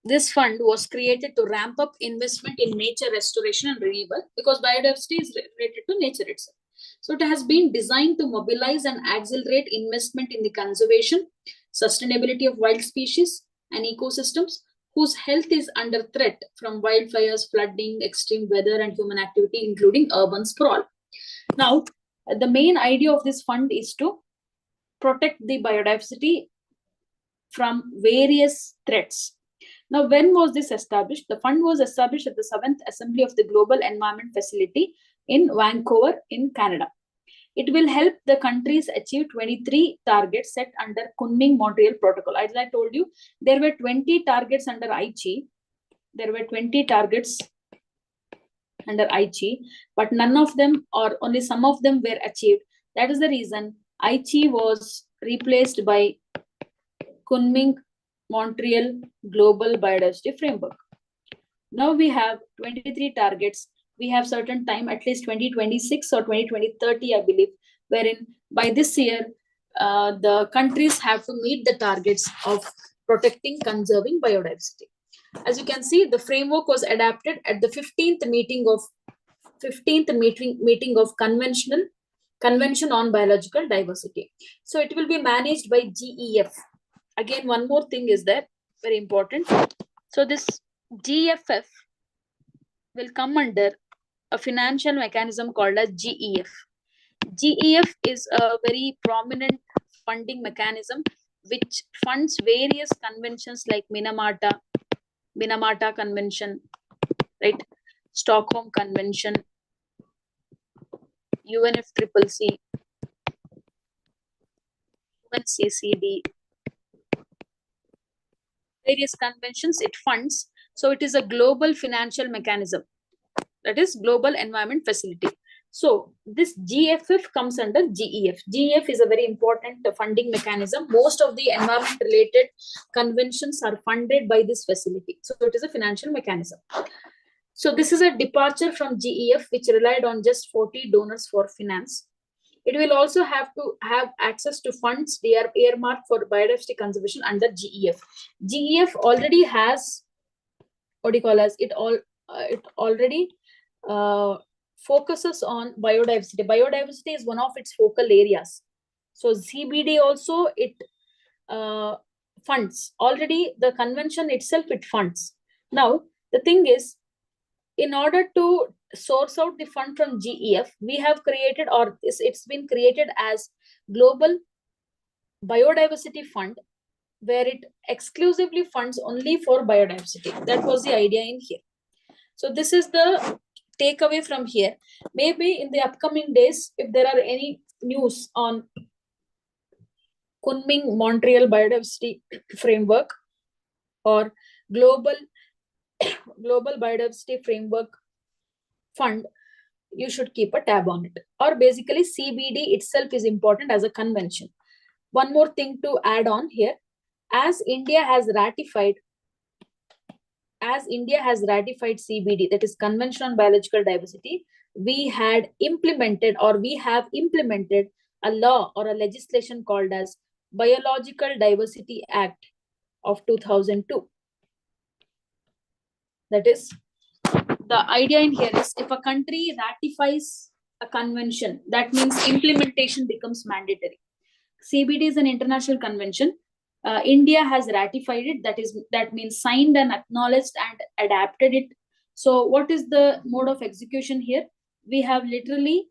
was created to ramp up investment in nature restoration and renewal, because biodiversity is related to nature itself. So it has been designed to mobilize and accelerate investment in the conservation, sustainability of wild species and ecosystems whose health is under threat from wildfires, flooding, extreme weather, and human activity, including urban sprawl. Now, the main idea of this fund is to protect the biodiversity from various threats. Now, when was this established? The fund was established at the 7th Assembly of the Global Environment Facility in Vancouver, in Canada. It will help the countries achieve 23 targets set under Kunming-Montreal Protocol. As I told you, there were 20 targets under Aichi. There were 20 targets under Aichi, but none of them, or only some of them, were achieved. That is the reason Aichi was replaced by Kunming-Montreal Global Biodiversity Framework. Now we have 23 targets. We have certain time, at least 2026 or 2030, I believe, wherein by this year, the countries have to meet the targets of protecting, conserving biodiversity. As you can see, the framework was adapted at the 15th meeting of Convention on Biological Diversity. So it will be managed by GEF. Again, one more thing is there, very important. So this GFF will come under a financial mechanism called as GEF. GEF is a very prominent funding mechanism which funds various conventions like Minamata Convention, right? Stockholm Convention, UNFCCC, UNCCD, various conventions it funds. So it is a global financial mechanism, that is Global Environment Facility. So this GFF comes under GEF. GEF is a very important funding mechanism. Most of the environment related conventions are funded by this facility. So it is a financial mechanism. So this is a departure from GEF, which relied on just 40 donors for finance. It will also have to have access to funds they are earmarked for biodiversity conservation under GEF. GEF already has, what do you call as, it already focuses on biodiversity. Biodiversity is one of its focal areas. So CBD also it funds. Already the convention itself it funds. Now the thing is, in order to source out the fund from GEF, we have created, or it's been created as Global Biodiversity Fund, where it exclusively funds only for biodiversity. That was the idea in here. So this is the takeaway from here. Maybe in the upcoming days, if there are any news on Kunming-Montreal Biodiversity Framework or Global Biodiversity Framework Fund, you should keep a tab on it. Or basically CBD itself is important as a convention. One more thing to add on here, as India has ratified CBD, that is Convention on Biological Diversity, we have implemented a law or a legislation called as Biological Diversity Act of 2002. That is, the idea in here is, if a country ratifies a convention, that means implementation becomes mandatory. CBD is an international convention. India has ratified it. That means signed and acknowledged and adapted it. So what is the mode of execution here? We have literally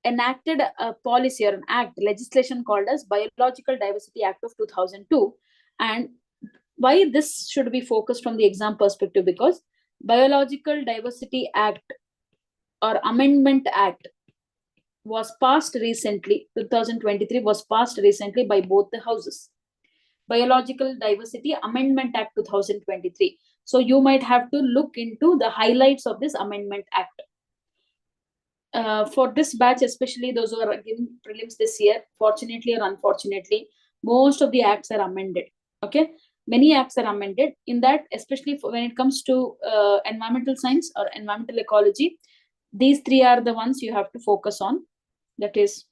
enacted a policy or an act, legislation called as Biological Diversity Act of 2002, and Why this should be focused from the exam perspective? Because Biological Diversity Act or Amendment Act was passed recently, 2023 was passed recently by both the houses. Biological Diversity Amendment Act 2023. So you might have to look into the highlights of this Amendment Act. For this batch, especially those who are giving prelims this year, fortunately or unfortunately, most of the acts are amended. Okay, many acts are amended. In that, especially when it comes to environmental science or environmental ecology, these three are the ones you have to focus on. That is,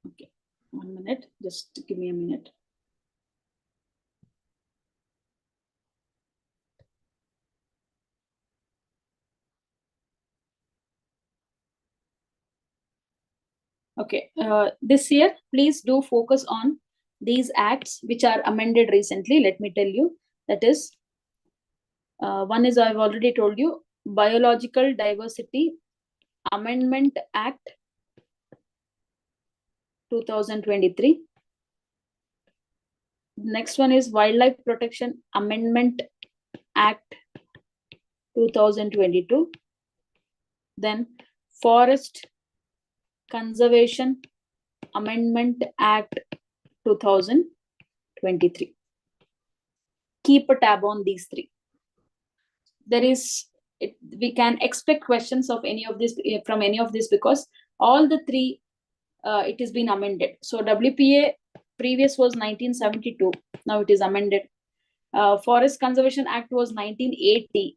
okay, 1 minute, just give me a minute. Okay, this year, please do focus on these acts which are amended recently. Let me tell you, that is, one is, I've already told you, Biological Diversity Amendment Act 2023. Next one is Wildlife Protection Amendment Act 2022. Then Forest Conservation Amendment Act 2023. Keep a tab on these three. There is, we can expect questions of any of this, from any of this, because all the three, it has been amended. So WPA previous was 1972, now it is amended. Forest Conservation Act was 1980,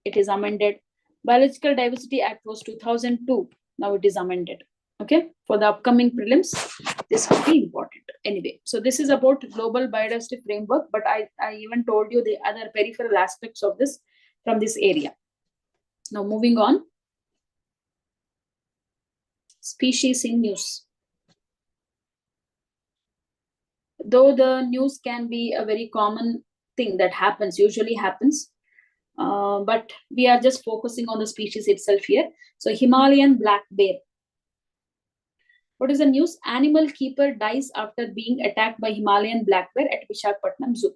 it is amended. Biological Diversity Act was 2002, now it is amended. Okay, for the upcoming prelims, this will be important. Anyway, so this is about global biodiversity framework, but I even told you the other peripheral aspects of this from this area. Now moving on, species in news. Though the news can be a very common thing that happens, usually happens, but we are just focusing on the species itself here. So Himalayan black bear. What is the news? Animal keeper dies after being attacked by Himalayan black bear at Visakhapatnam Zoo.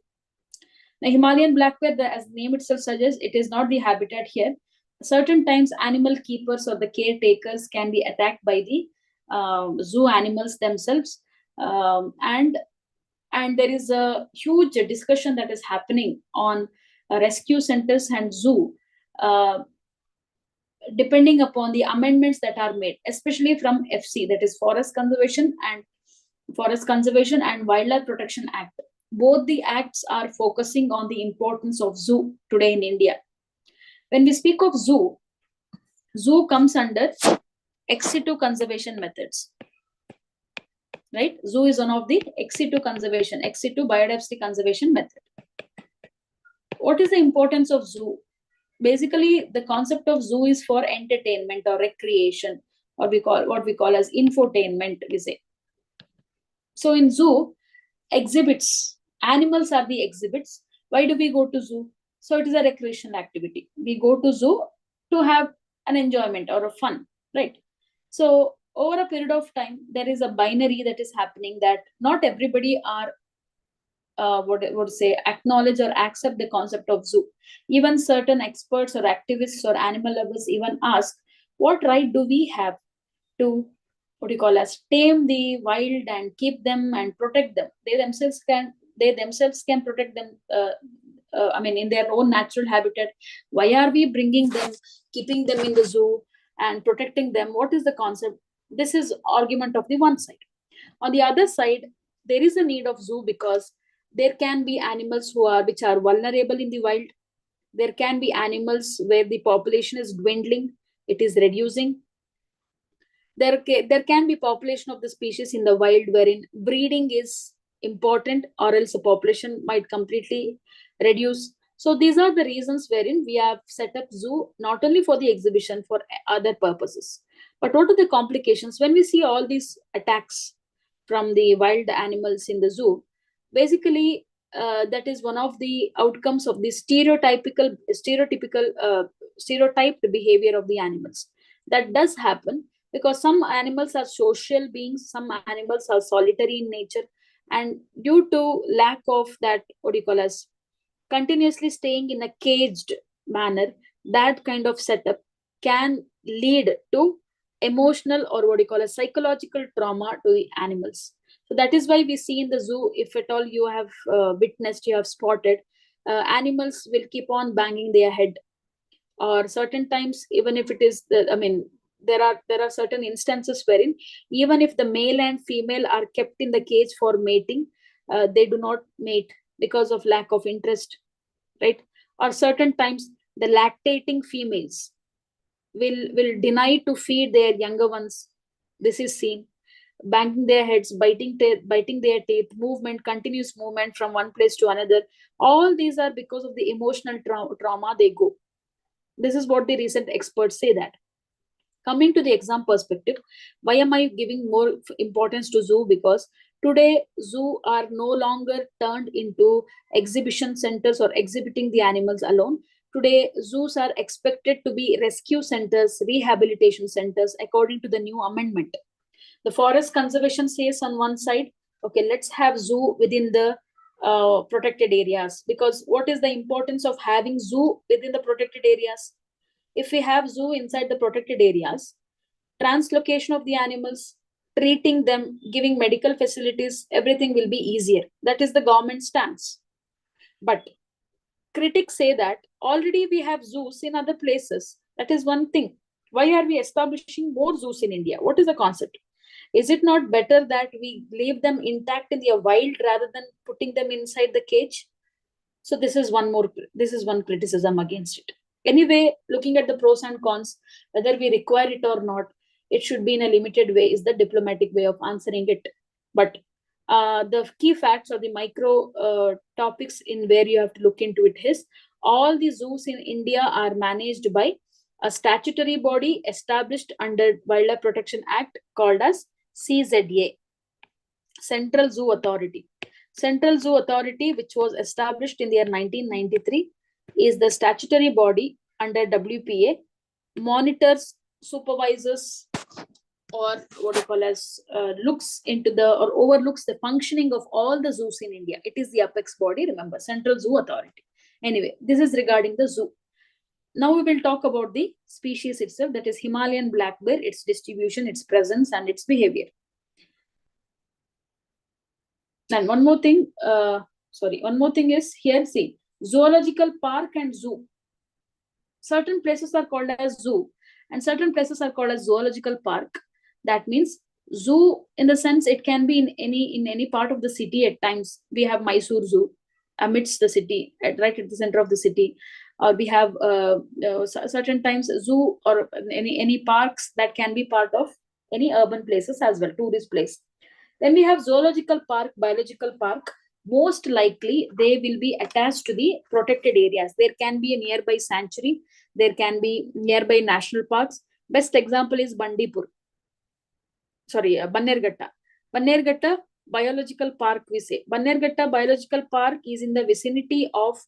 Now, Himalayan black bear, as the name itself suggests, it is not the habitat here. Certain times, animal keepers or the caretakers can be attacked by the zoo animals themselves, and there is a huge discussion that is happening on rescue centers and zoo, depending upon the amendments that are made, especially from FC, that is Forest Conservation and Wildlife Protection Act. Both the acts are focusing on the importance of zoo today in India. When we speak of zoo comes under ex situ conservation methods. Right? Zoo is one of the ex situ biodiversity conservation method. What is the importance of zoo? Basically, the concept of zoo is for entertainment or recreation, or what we call as infotainment, we say. So in zoo, exhibits, animals are the exhibits. Why do we go to zoo? So it is a recreational activity. We go to zoo to have an enjoyment or a fun, right? So over a period of time, there is a binary that is happening, that not everybody are acknowledge or accept the concept of zoo. Even certain experts or activists or animal lovers even ask, what right do we have to tame the wild and keep them and protect them? They themselves can protect them. In their own natural habitat. Why are we bringing them, keeping them in the zoo and protecting them? What is the concept? This is argument of the one side. On the other side, there is a need of zoo because there can be animals which are vulnerable in the wild. There can be animals where the population is dwindling, it is reducing. There can be population of the species in the wild wherein breeding is important, or else the population might completely reduce. So these are the reasons wherein we have set up zoo, not only for the exhibition, for other purposes. But what are the complications when we see all these attacks from the wild animals in the zoo? Basically, that is one of the outcomes of the stereotyped behavior of the animals. That does happen because some animals are social beings, some animals are solitary in nature, And due to lack of that, what do you call as continuously staying in a caged manner, that kind of setup can lead to emotional or what do you call a psychological trauma to the animals. So that is why we see in the zoo, if at all you have witnessed, you have spotted, animals will keep on banging their head, or certain times, even if it is the, I mean, there are certain instances wherein even if the male and female are kept in the cage for mating, they do not mate because of lack of interest, right? Or certain times the lactating females will deny to feed their younger ones. This is seen, banging their heads, biting their teeth, movement, continuous movement from one place to another. All these are because of the emotional trauma they go. This is what the recent experts say. That coming to the exam perspective, why am I giving more importance to zoo? Because today zoo are no longer turned into exhibition centers or exhibiting the animals alone. Today zoos are expected to be rescue centers, rehabilitation centers, according to the new amendment. The forest conservation says on one side, okay, let's have zoo within the protected areas. Because what is the importance of having zoo within the protected areas? If we have zoo inside the protected areas, translocation of the animals, treating them, giving medical facilities, everything will be easier. That is the government stance. But critics say that already we have zoos in other places. That is one thing. Why are we establishing more zoos in India? What is the concept? Is it not better that we leave them intact in the wild rather than putting them inside the cage? So this is one criticism against it. Anyway, looking at the pros and cons, whether we require it or not, it should be in a limited way, is the diplomatic way of answering it. But the key facts or the micro topics in where you have to look into it is, all the zoos in India are managed by a statutory body established under Wildlife Protection Act called as CZA, Central Zoo Authority. Central Zoo Authority, which was established in the year 1993, is the statutory body under WPA, monitors, supervises, or what you call as looks into the or overlooks the functioning of all the zoos in India. It is the apex body, remember, Central Zoo Authority. Anyway, this is regarding the zoo. Now we will talk about the species itself, that is Himalayan black bear, its distribution, its presence, and its behavior. And one more thing, one more thing is here, see, zoological park and zoo. Certain places are called as zoo and certain places are called as zoological park. That means zoo in the sense it can be in any part of the city. At times we have Mysore Zoo amidst the city, right at the center of the city, or we have certain times zoo or any parks that can be part of any urban places as well, tourist place. Then we have zoological park, biological park. Most likely they will be attached to the protected areas. There can be a nearby sanctuary, there can be nearby national parks. Best example is Bandipur. Sorry, Bannerghatta. Bannerghatta Biological Park, we say. Bannerghatta Biological Park is in the vicinity of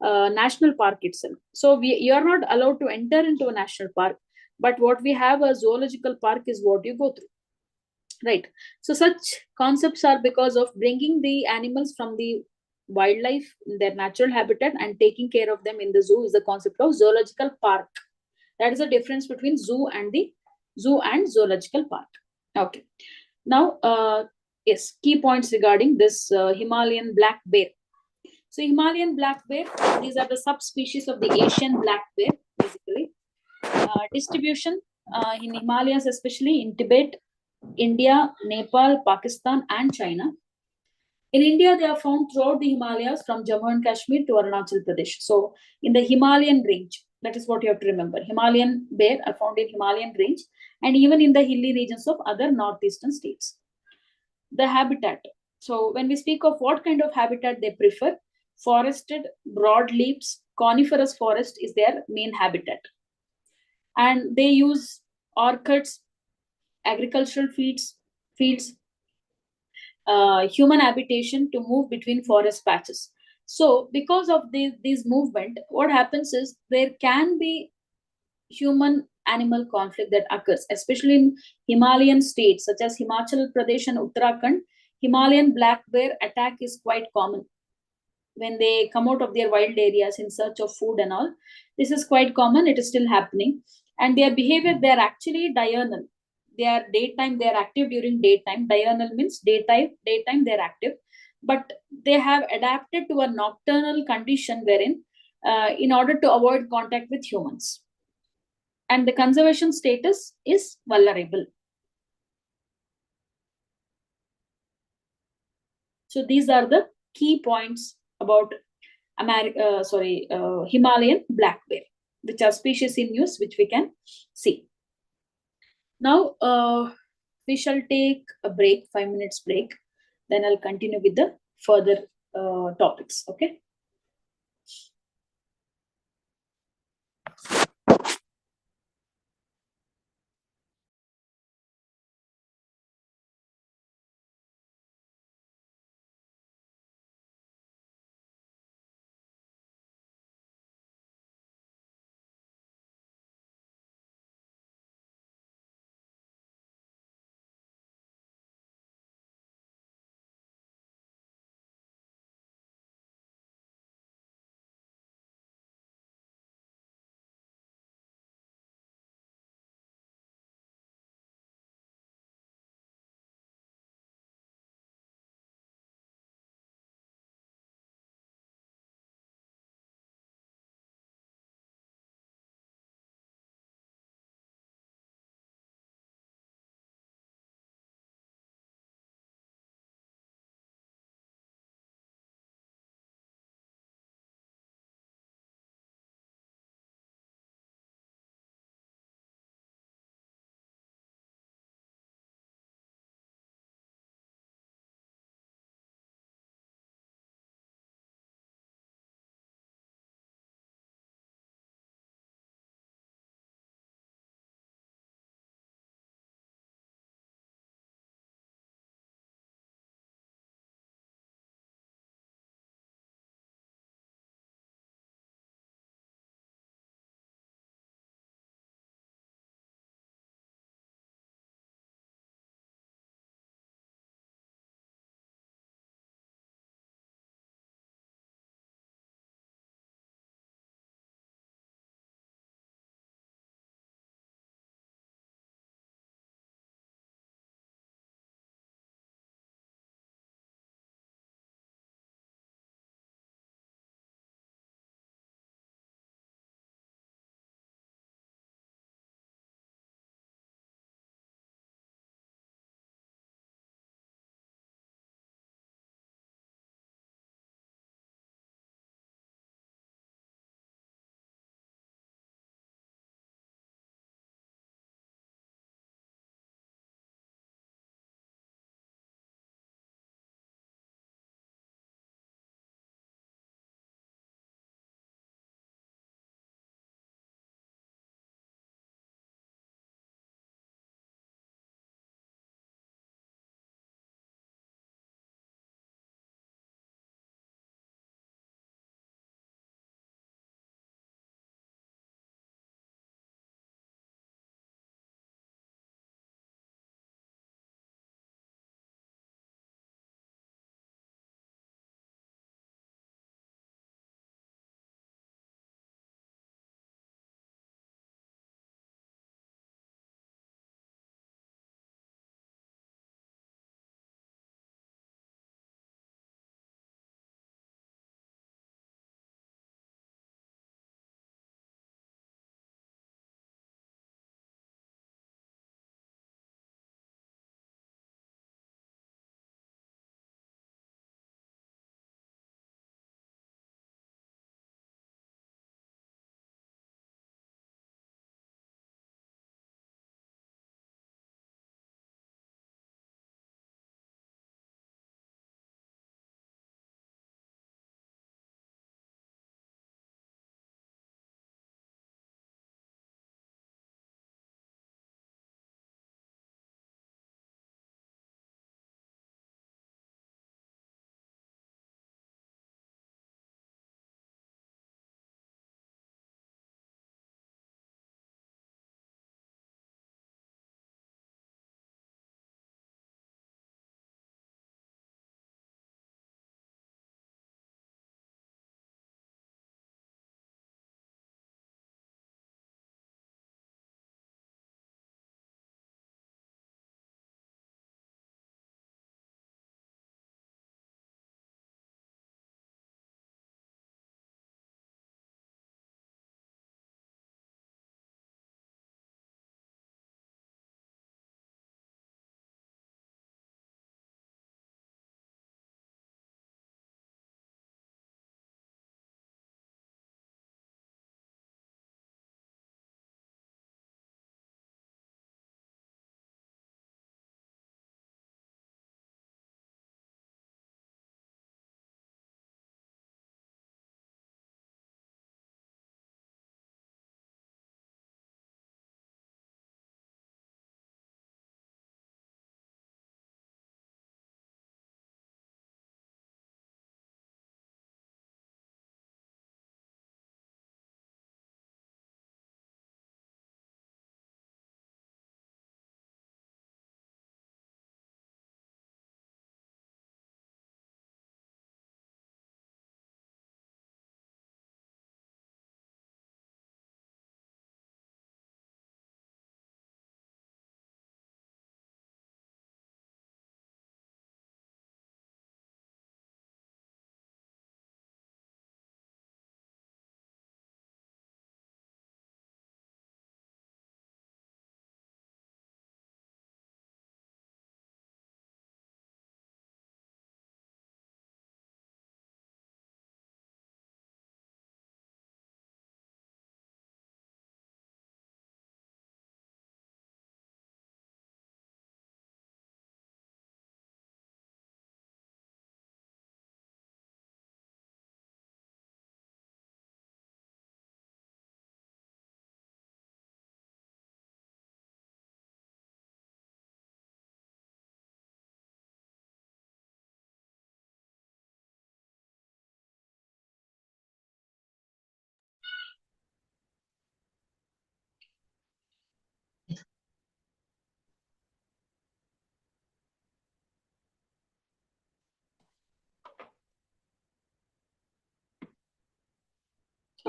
national park itself. So you are not allowed to enter into a national park. But what we have, a zoological park, is what you go through. Right. So such concepts are because of bringing the animals from the wildlife in their natural habitat and taking care of them in the zoo is the concept of zoological park. That is the difference between zoo and zoological park. Okay. Now, yes, key points regarding this Himalayan black bear. So Himalayan black bear, these are the subspecies of the Asian black bear, basically. Distribution in Himalayas, especially in Tibet, India, Nepal, Pakistan, and China. In India, they are found throughout the Himalayas from Jammu and Kashmir to Arunachal Pradesh. So, in the Himalayan range, that is what you have to remember. Himalayan bear are found in Himalayan range and even in the hilly regions of other northeastern states. The habitat. So, when we speak of what kind of habitat they prefer, forested, broadleaves, coniferous forest is their main habitat. And they use orchards, agricultural fields, human habitation to move between forest patches. So, because of this movement, what happens is there can be human animal conflict that occurs, especially in Himalayan states such as Himachal Pradesh and Uttarakhand. Himalayan black bear attack is quite common when they come out of their wild areas in search of food and all. This is quite common. It is still happening, and their behavior, they are actually diurnal. They are daytime. They are active during daytime. Diurnal means daytime. Daytime they are active, but they have adapted to a nocturnal condition wherein, in order to avoid contact with humans, and the conservation status is vulnerable. So these are the key points about Himalayan black bear, which are species in use, which we can see. Now, we shall take a break, 5 minutes break. Then I'll continue with the further topics. Okay.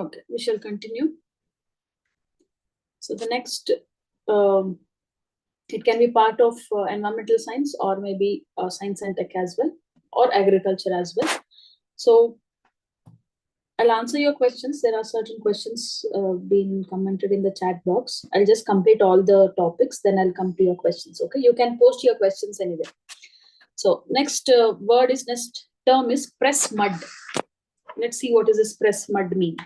Okay, we shall continue. So the next, it can be part of environmental science or maybe science and tech as well, or agriculture as well. So I'll answer your questions. There are certain questions being commented in the chat box. I'll just complete all the topics, then I'll come to your questions. Okay, you can post your questions anywhere. So next next term is press mud. Let's see what is this press mud mean.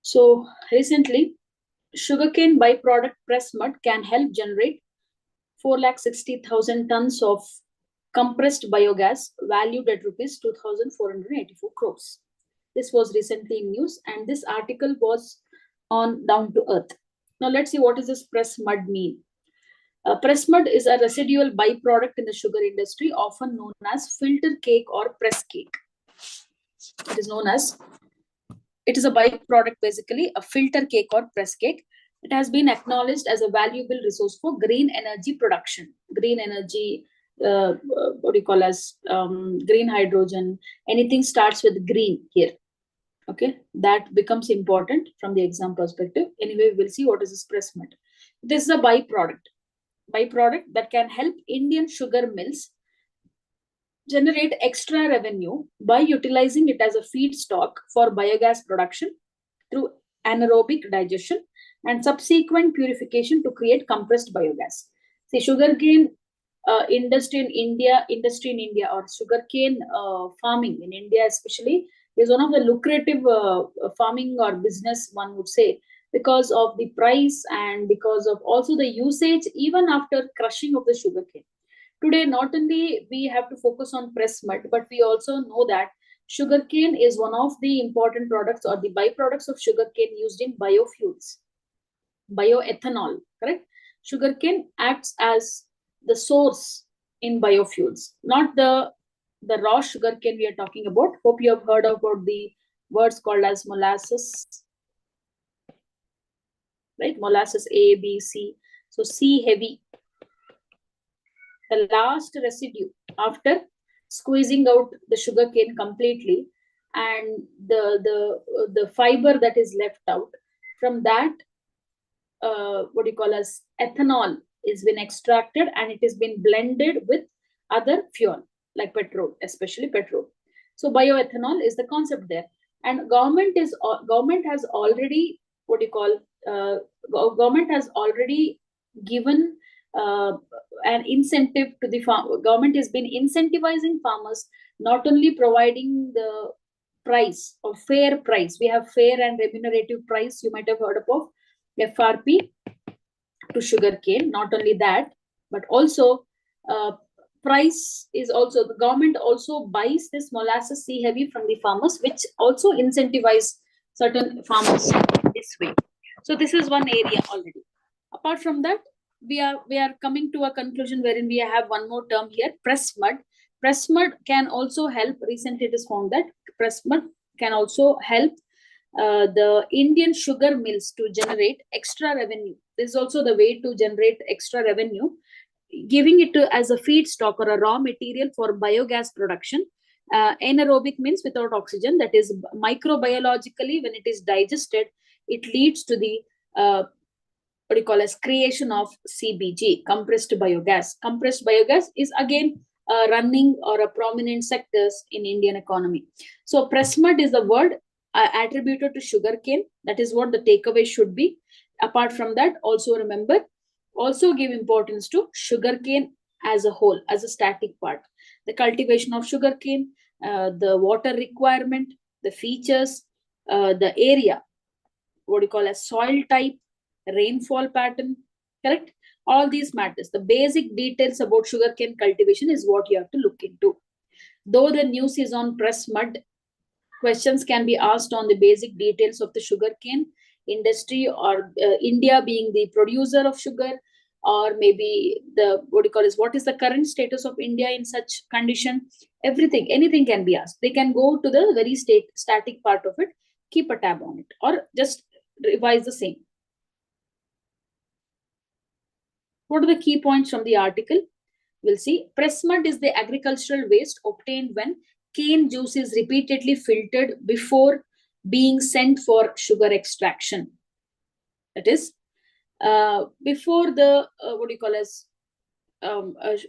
So recently, sugarcane byproduct press mud can help generate 460,000 tons of compressed biogas valued at rupees 2,484 crores. This was recently in news, and this article was on Down to Earth. Now let's see what does this press mud mean. Press mud is a residual byproduct in the sugar industry, often known as filter cake or press cake. It is a byproduct, basically a filter cake or press cake. It has been acknowledged as a valuable resource for green energy production. Green energy, what do you call as green hydrogen, anything starts with green here. Okay, that becomes important from the exam perspective. Anyway, we'll see what is this press mud. This is a byproduct that can help Indian sugar mills generate extra revenue by utilizing it as a feedstock for biogas production through anaerobic digestion and subsequent purification to create compressed biogas. See, sugarcane industry in India or sugarcane farming in India especially is one of the lucrative farming or business, one would say, because of the price and because of also the usage even after crushing of the sugarcane. Today, not only we have to focus on press mud, but we also know that sugarcane is one of the important products or the byproducts of sugarcane used in biofuels, bioethanol, correct? Sugarcane acts as the source in biofuels, not the raw sugarcane we are talking about. Hope you have heard about the words called as molasses, right? Molasses A, B, C. So C heavy, the last residue after squeezing out the sugarcane completely, and the fiber that is left out from that, what do you call as ethanol is been extracted, and it has been blended with other fuel like petrol, especially petrol. So bioethanol is the concept there, and government has already, what do you call, government has already given an incentive to the farm. Government has been incentivizing farmers, not only providing the price or fair price. We have fair and remunerative price, you might have heard of FRP to sugarcane. Not only that, but also price is also, the government also buys this molasses C heavy from the farmers, which also incentivize certain farmers this way. So this is one area already. Apart from that, we are coming to a conclusion wherein we have one more term here, press mud. Press mud can also help. Recently it is found that press mud can also help the Indian sugar mills to generate extra revenue. This is also the way to generate extra revenue, giving it as a feedstock or a raw material for biogas production. Anaerobic means without oxygen, that is microbiologically, when it is digested, it leads to the what do you call as creation of CBG, compressed biogas. Compressed biogas is again running or a prominent sectors in Indian economy. So press mud is the word attributed to sugarcane. That is what the takeaway should be. Apart from that, also remember, also give importance to sugarcane as a whole, as a static part. The cultivation of sugarcane, the water requirement, the features, the area, what do you call as soil type, rainfall pattern, correct? All these matters. The basic details about sugarcane cultivation is what you have to look into. Though the news is on press mud, questions can be asked on the basic details of the sugarcane industry, or India being the producer of sugar, or maybe the, what do you call is, what is the current status of India in such condition. Anything can be asked. They can go to the very static part of it, keep a tab on it, or just revise the same. What are the key points from the article? We'll see. Press mud is the agricultural waste obtained when cane juice is repeatedly filtered before being sent for sugar extraction. That is, before the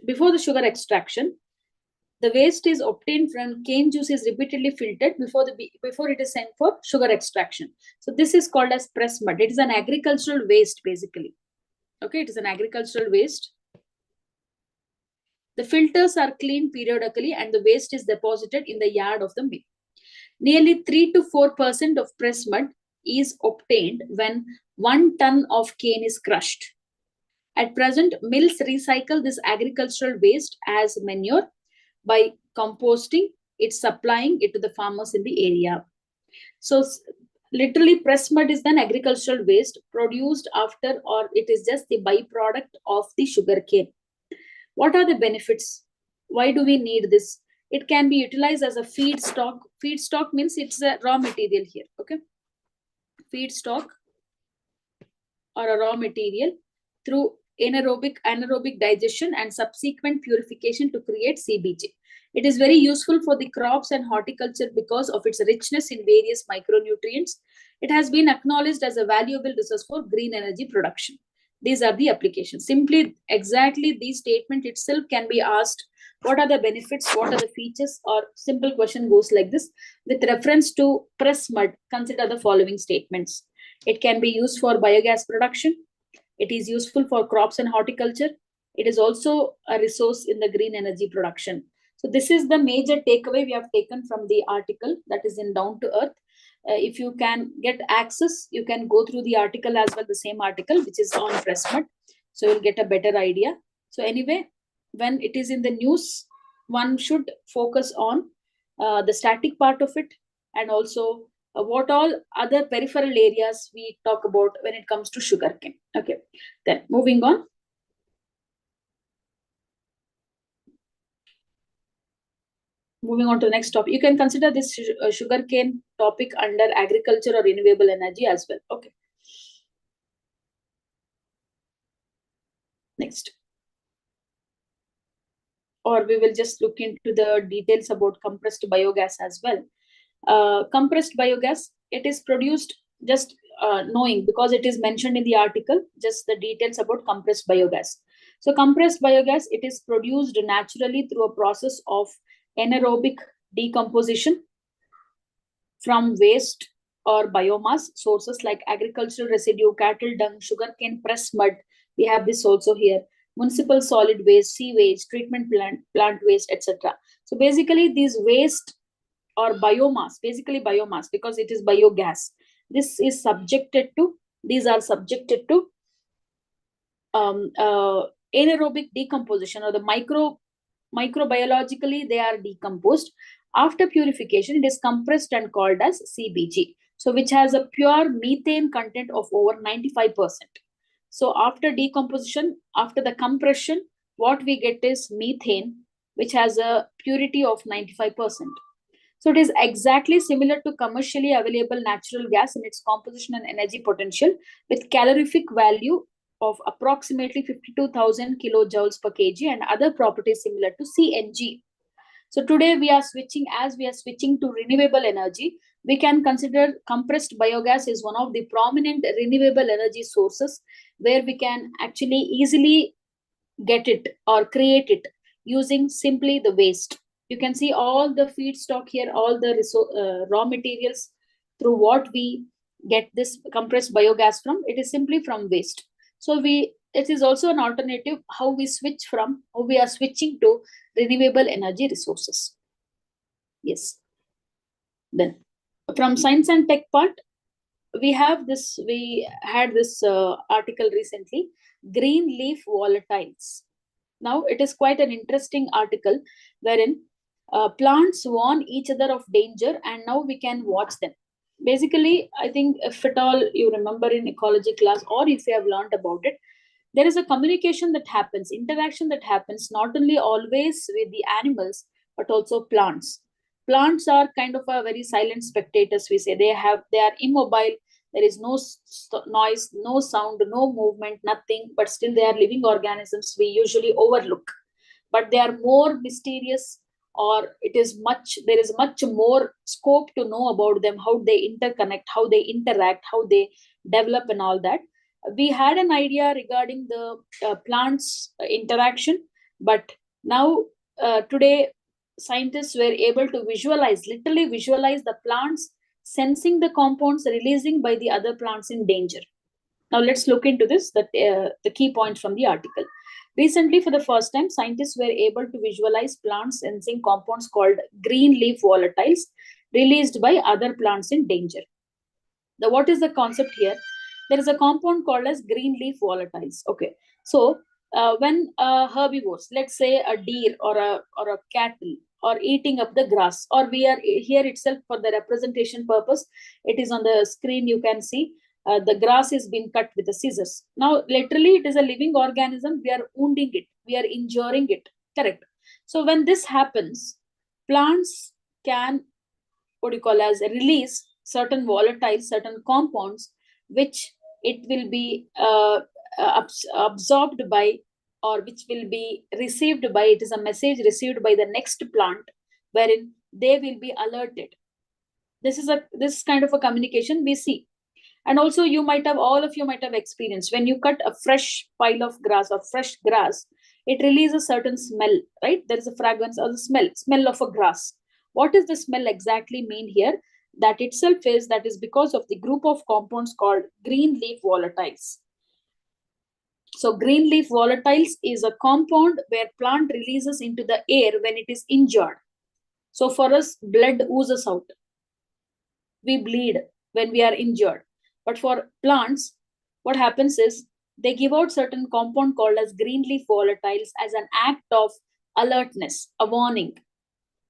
before the sugar extraction, the waste is obtained from cane juice is repeatedly filtered before it is sent for sugar extraction. So this is called as press mud. It is an agricultural waste basically. Okay, it is an agricultural waste. The filters are cleaned periodically and the waste is deposited in the yard of the mill. Nearly 3 to 4% of press mud is obtained when 1 ton of cane is crushed. At present, mills recycle this agricultural waste as manure by composting it, supplying it to the farmers in the area. So literally press mud is then agricultural waste produced after, or it is just the byproduct of the sugar cane. What are the benefits? Why do we need this? It can be utilized as a feedstock. Feedstock means it's a raw material here. Okay. Feedstock or a raw material through anaerobic digestion and subsequent purification to create CBG. It is very useful for the crops and horticulture because of its richness in various micronutrients. It has been acknowledged as a valuable resource for green energy production. These are the applications. Simply, exactly the statement itself can be asked, what are the benefits, what are the features, or simple question goes like this. With reference to press mud, consider the following statements. It can be used for biogas production. It is useful for crops and horticulture. It is also a resource in the green energy production. So this is the major takeaway we have taken from the article that is in Down to Earth. If you can get access, you can go through the article as well, the same article, which is on press mud. So you'll get a better idea. So anyway, when it is in the news, one should focus on the static part of it and also what all other peripheral areas we talk about when it comes to sugarcane. Okay, then moving on. Moving on to the next topic. You can consider this sugarcane topic under agriculture or renewable energy as well. Okay. Next. Or we will just look into the details about compressed biogas as well. Compressed biogas, it is produced, just knowing because it is mentioned in the article, just the details about compressed biogas. So compressed biogas, it is produced naturally through a process of anaerobic decomposition from waste or biomass sources like agricultural residue, cattle dung, sugarcane press mud. We have this also here. Municipal solid waste, sewage, treatment plant waste, etc. So basically these waste or biomass, basically biomass because it is biogas. These are subjected to anaerobic decomposition, or the microbiologically they are decomposed. After purification, it is compressed and called as CBG. So which has a pure methane content of over 95%. So after decomposition, after the compression, what we get is methane, which has a purity of 95%. So it is exactly similar to commercially available natural gas in its composition and energy potential, with calorific value of approximately 52,000 kilojoules per kg and other properties similar to CNG. So today we are switching to renewable energy. We can consider compressed biogas is one of the prominent renewable energy sources where we can actually easily get it or create it using simply the waste. You can see all the feedstock here, all the raw materials through what we get this compressed biogas from. It is simply from waste. So it is also an alternative how we are switching to renewable energy resources. Yes. Then from science and tech part, we had this article recently, green leaf volatiles. Now it is quite an interesting article wherein plants warn each other of danger and now we can watch them. Basically, I think if at all you remember in ecology class or if you have learned about it, there is a communication that happens, interaction that happens not only always with the animals, but also plants. Plants are kind of a very silent spectators, we say. They are immobile. There is no noise, no sound, no movement, nothing, but still they are living organisms we usually overlook. But they are more mysterious or there is much more scope to know about them, how they interconnect, how they interact, how they develop and all that. We had an idea regarding the plants interaction, but now today scientists were able to literally visualize the plants sensing the compounds releasing by the other plants in danger. Now let's look into this, the key points from the article. Recently, for the first time, scientists were able to visualize plants sensing compounds called green leaf volatiles released by other plants in danger. Now, what is the concept here? There is a compound called as green leaf volatiles. Okay, so when herbivores, let's say a deer or a cattle, or eating up the grass, or we are here itself for the representation purpose, it is on the screen, you can see the grass is being cut with the scissors. Now literally it is a living organism, we are wounding it, we are injuring it, correct? So when this happens, plants can release certain volatiles, certain compounds, which it will be absorbed by, or which will be received by, it is a message received by the next plant, wherein they will be alerted. This kind of a communication we see. And also all of you might have experienced, when you cut a fresh pile of grass or fresh grass, it releases a certain smell, right? There is a fragrance or the smell of a grass. What does the smell exactly mean here? That is because of the group of compounds called green leaf volatiles. So green leaf volatiles is a compound where plant releases into the air when it is injured. So for us, blood oozes out. We bleed when we are injured. But for plants, what happens is they give out certain compound called as green leaf volatiles as an act of alertness, a warning.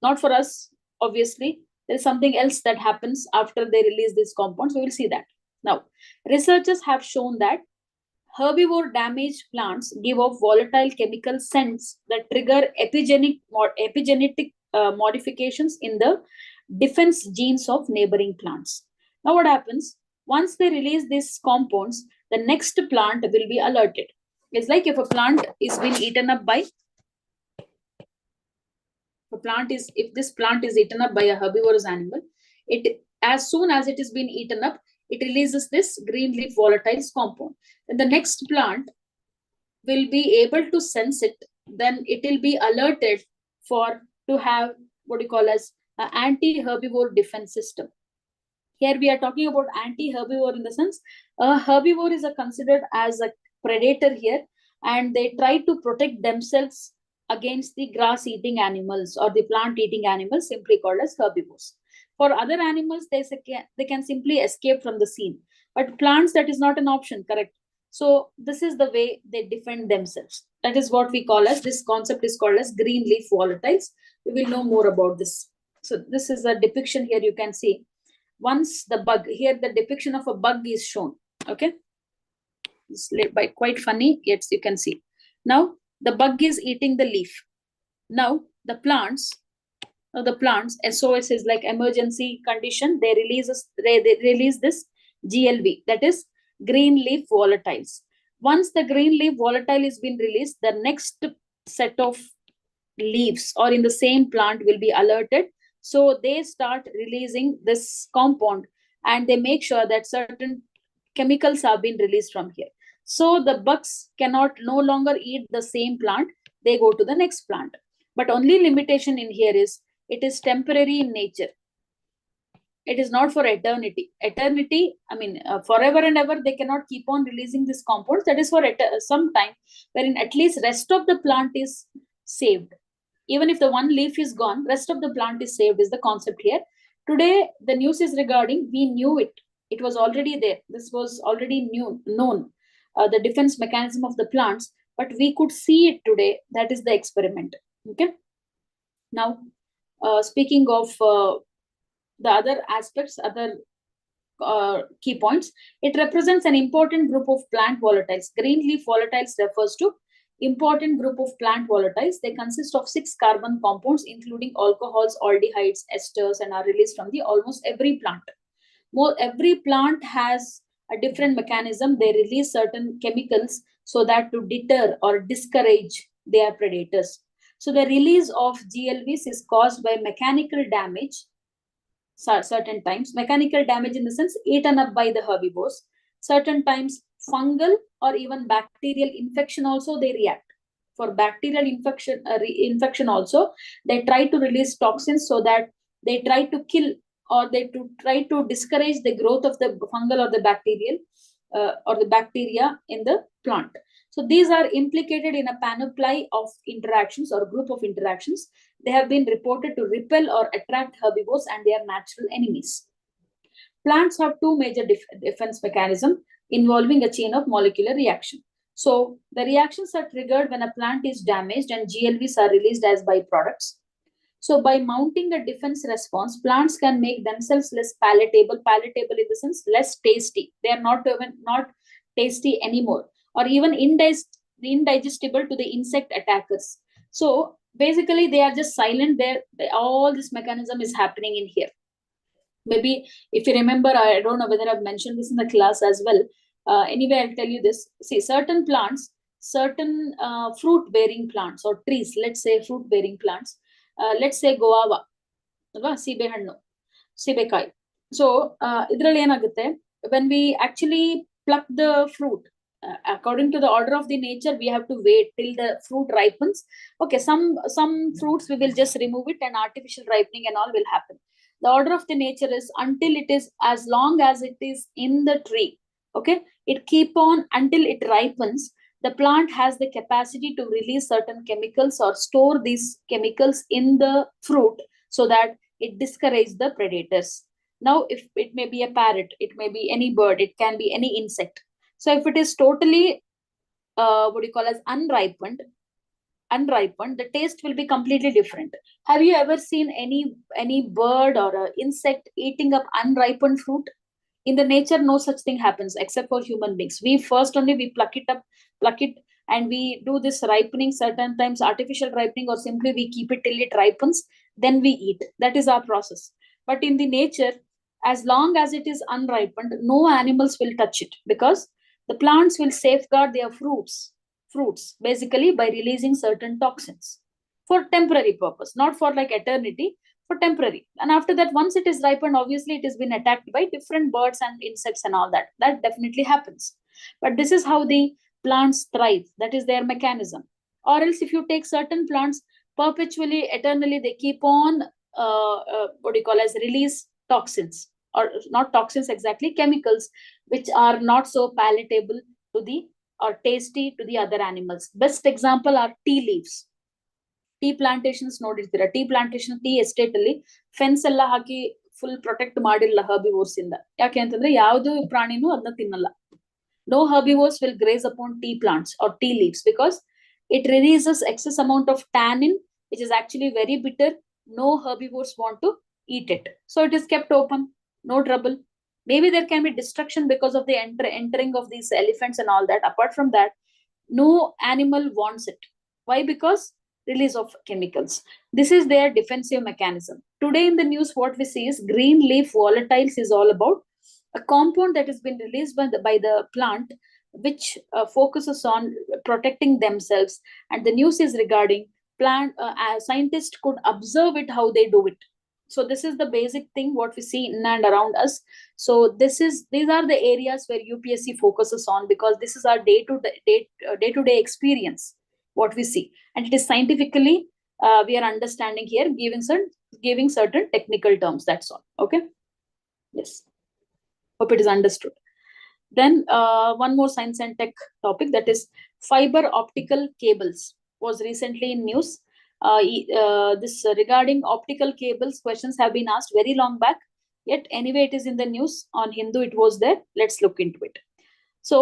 Not for us, obviously. There is something else that happens after they release these compounds. We will see that. Now, researchers have shown that herbivore damaged plants give off volatile chemical scents that trigger epigenetic modifications in the defense genes of neighboring plants. Now, what happens? Once they release these compounds, the next plant will be alerted. It's like if a plant is being eaten up by if this plant is eaten up by a herbivorous animal, as soon as it is being eaten up, it releases this green leaf volatiles compound. Then the next plant will be able to sense it. Then it will be alerted to have as an anti-herbivore defense system. Here we are talking about anti-herbivore in the sense a herbivore is considered as a predator here, and they try to protect themselves against the grass-eating animals or the plant-eating animals, simply called as herbivores. For other animals, they can simply escape from the scene. But plants, that is not an option, correct? So this is the way they defend themselves. That is what we call as, this concept is called as green leaf volatiles. We will know more about this. So this is a depiction here, you can see. Once the bug, here the depiction of a bug is shown, okay? It's quite funny, yet you can see. Now, the bug is eating the leaf. Now, the plants, SOS is like emergency condition, they release this GLV, that is green leaf volatiles. Once the green leaf volatile is been released, the next set of leaves or in the same plant will be alerted. So they start releasing this compound and they make sure that certain chemicals are being released from here. So the bugs cannot no longer eat the same plant. They go to the next plant. But only limitation in here is it is temporary in nature. It is not for eternity. Eternity, forever and ever, they cannot keep on releasing this compound. That is for some time, wherein at least rest of the plant is saved. Even if the one leaf is gone, rest of the plant is saved is the concept here. Today, the news is regarding, we knew it. It was already there. This was already known, the defense mechanism of the plants, but we could see it today. That is the experiment. Okay. Now, speaking of the other aspects, other key points, it represents an important group of plant volatiles. Green leaf volatiles refers to important group of plant volatiles. They consist of 6 carbon compounds, including alcohols, aldehydes, esters, and are released from almost every plant. Every plant has a different mechanism. They release certain chemicals so that to deter or discourage their predators. So the release of GLVs is caused by mechanical damage, certain times, mechanical damage in the sense eaten up by the herbivores, certain times fungal or even bacterial infection also they react. For bacterial infection also, they try to release toxins so that they try to kill or they to try to discourage the growth of the fungal or the bacterial or the bacteria in the plant. So these are implicated in a panoply of interactions or group of interactions. They have been reported to repel or attract herbivores and their natural enemies. Plants have two major defense mechanisms involving a chain of molecular reaction. So the reactions are triggered when a plant is damaged and GLVs are released as byproducts. So by mounting a defense response, plants can make themselves less palatable in the sense less tasty. They are not even not tasty anymore, or even indigestible to the insect attackers. So basically, they are just silent. All this mechanism is happening in here. Maybe if you remember, I don't know whether I've mentioned this in the class as well. Anyway, I'll tell you this. See, certain plants, certain fruit-bearing plants or trees, let's say fruit-bearing plants, let's say guava, ಸೀಬೆ ಹಣ್ಣು, ಸೀಬೆಕಾಯಿ. So ಇದರಲ್ಲಿ ಏನಾಗುತ್ತೆ, when we actually pluck the fruit, according to the order of the nature, we have to wait till the fruit ripens. Okay, some fruits we will just remove it and artificial ripening and all will happen. The order of the nature is until it is as long as it is in the tree. Okay, it keep on until it ripens. The plant has the capacity to release certain chemicals or store these chemicals in the fruit so that it discourages the predators. Now, if it may be a parrot, it may be any bird, it can be any insect. So if it is totally, what do you call as unripened, the taste will be completely different. Have you ever seen any bird or a insect eating up unripened fruit? In the nature, no such thing happens except for human beings. We first only we pluck it, and we do this ripening, certain times artificial ripening, or simply we keep it till it ripens, then we eat. That is our process. But in the nature, as long as it is unripened, no animals will touch it, because the plants will safeguard their fruits basically by releasing certain toxins for temporary purpose, not for like eternity, for temporary. And after that, once it is ripened, obviously it has been attacked by different birds and insects and all that. That definitely happens. But this is how the plants thrive. That is their mechanism. Or else if you take certain plants, perpetually, eternally, they keep on, what do you call as release toxins, or not toxins exactly, chemicals, which are not so palatable to the or tasty to the other animals. Best example are tea leaves. Tea plantations ನೋಡಿರ್ತೀರಾ. Tea plantation, tea estate ಅಲ್ಲಿ fence ಎಲ್ಲ ಹಾಕಿ full protect ಮಾಡಿರಲ್ಲ herbivores ಇಂದ. ಯಾಕೆ ಅಂತಂದ್ರೆ ಯಾವ್ದು ಪ್ರಾಣಿನೂ ಅದನ್ನ ತಿನ್ನಲ್ಲ. No herbivores will graze upon tea plants or tea leaves because it releases excess amount of tannin, which is actually very bitter. No herbivores want to eat it. So it is kept open, no trouble. Maybe there can be destruction because of the entering of these elephants and all that. Apart from that, no animal wants it. Why? Because release of chemicals. This is their defensive mechanism. Today in the news, what we see is green leaf volatiles is all about a compound that has been released by the plant, which focuses on protecting themselves. And the news is regarding plant, scientists could observe it, how they do it. So this is the basic thing what we see in and around us. So these are the areas where UPSC focuses on, because this is our day-to-day experience, what we see. And it is scientifically, we are understanding here, giving certain technical terms. That's all. Okay. Yes. Hope it is understood. Then one more science and tech topic, that is fiber optical cables, was recently in news. This regarding optical cables, questions have been asked very long back. Yet anyway, it is in the news. On Hindu, it was there. Let's look into it. So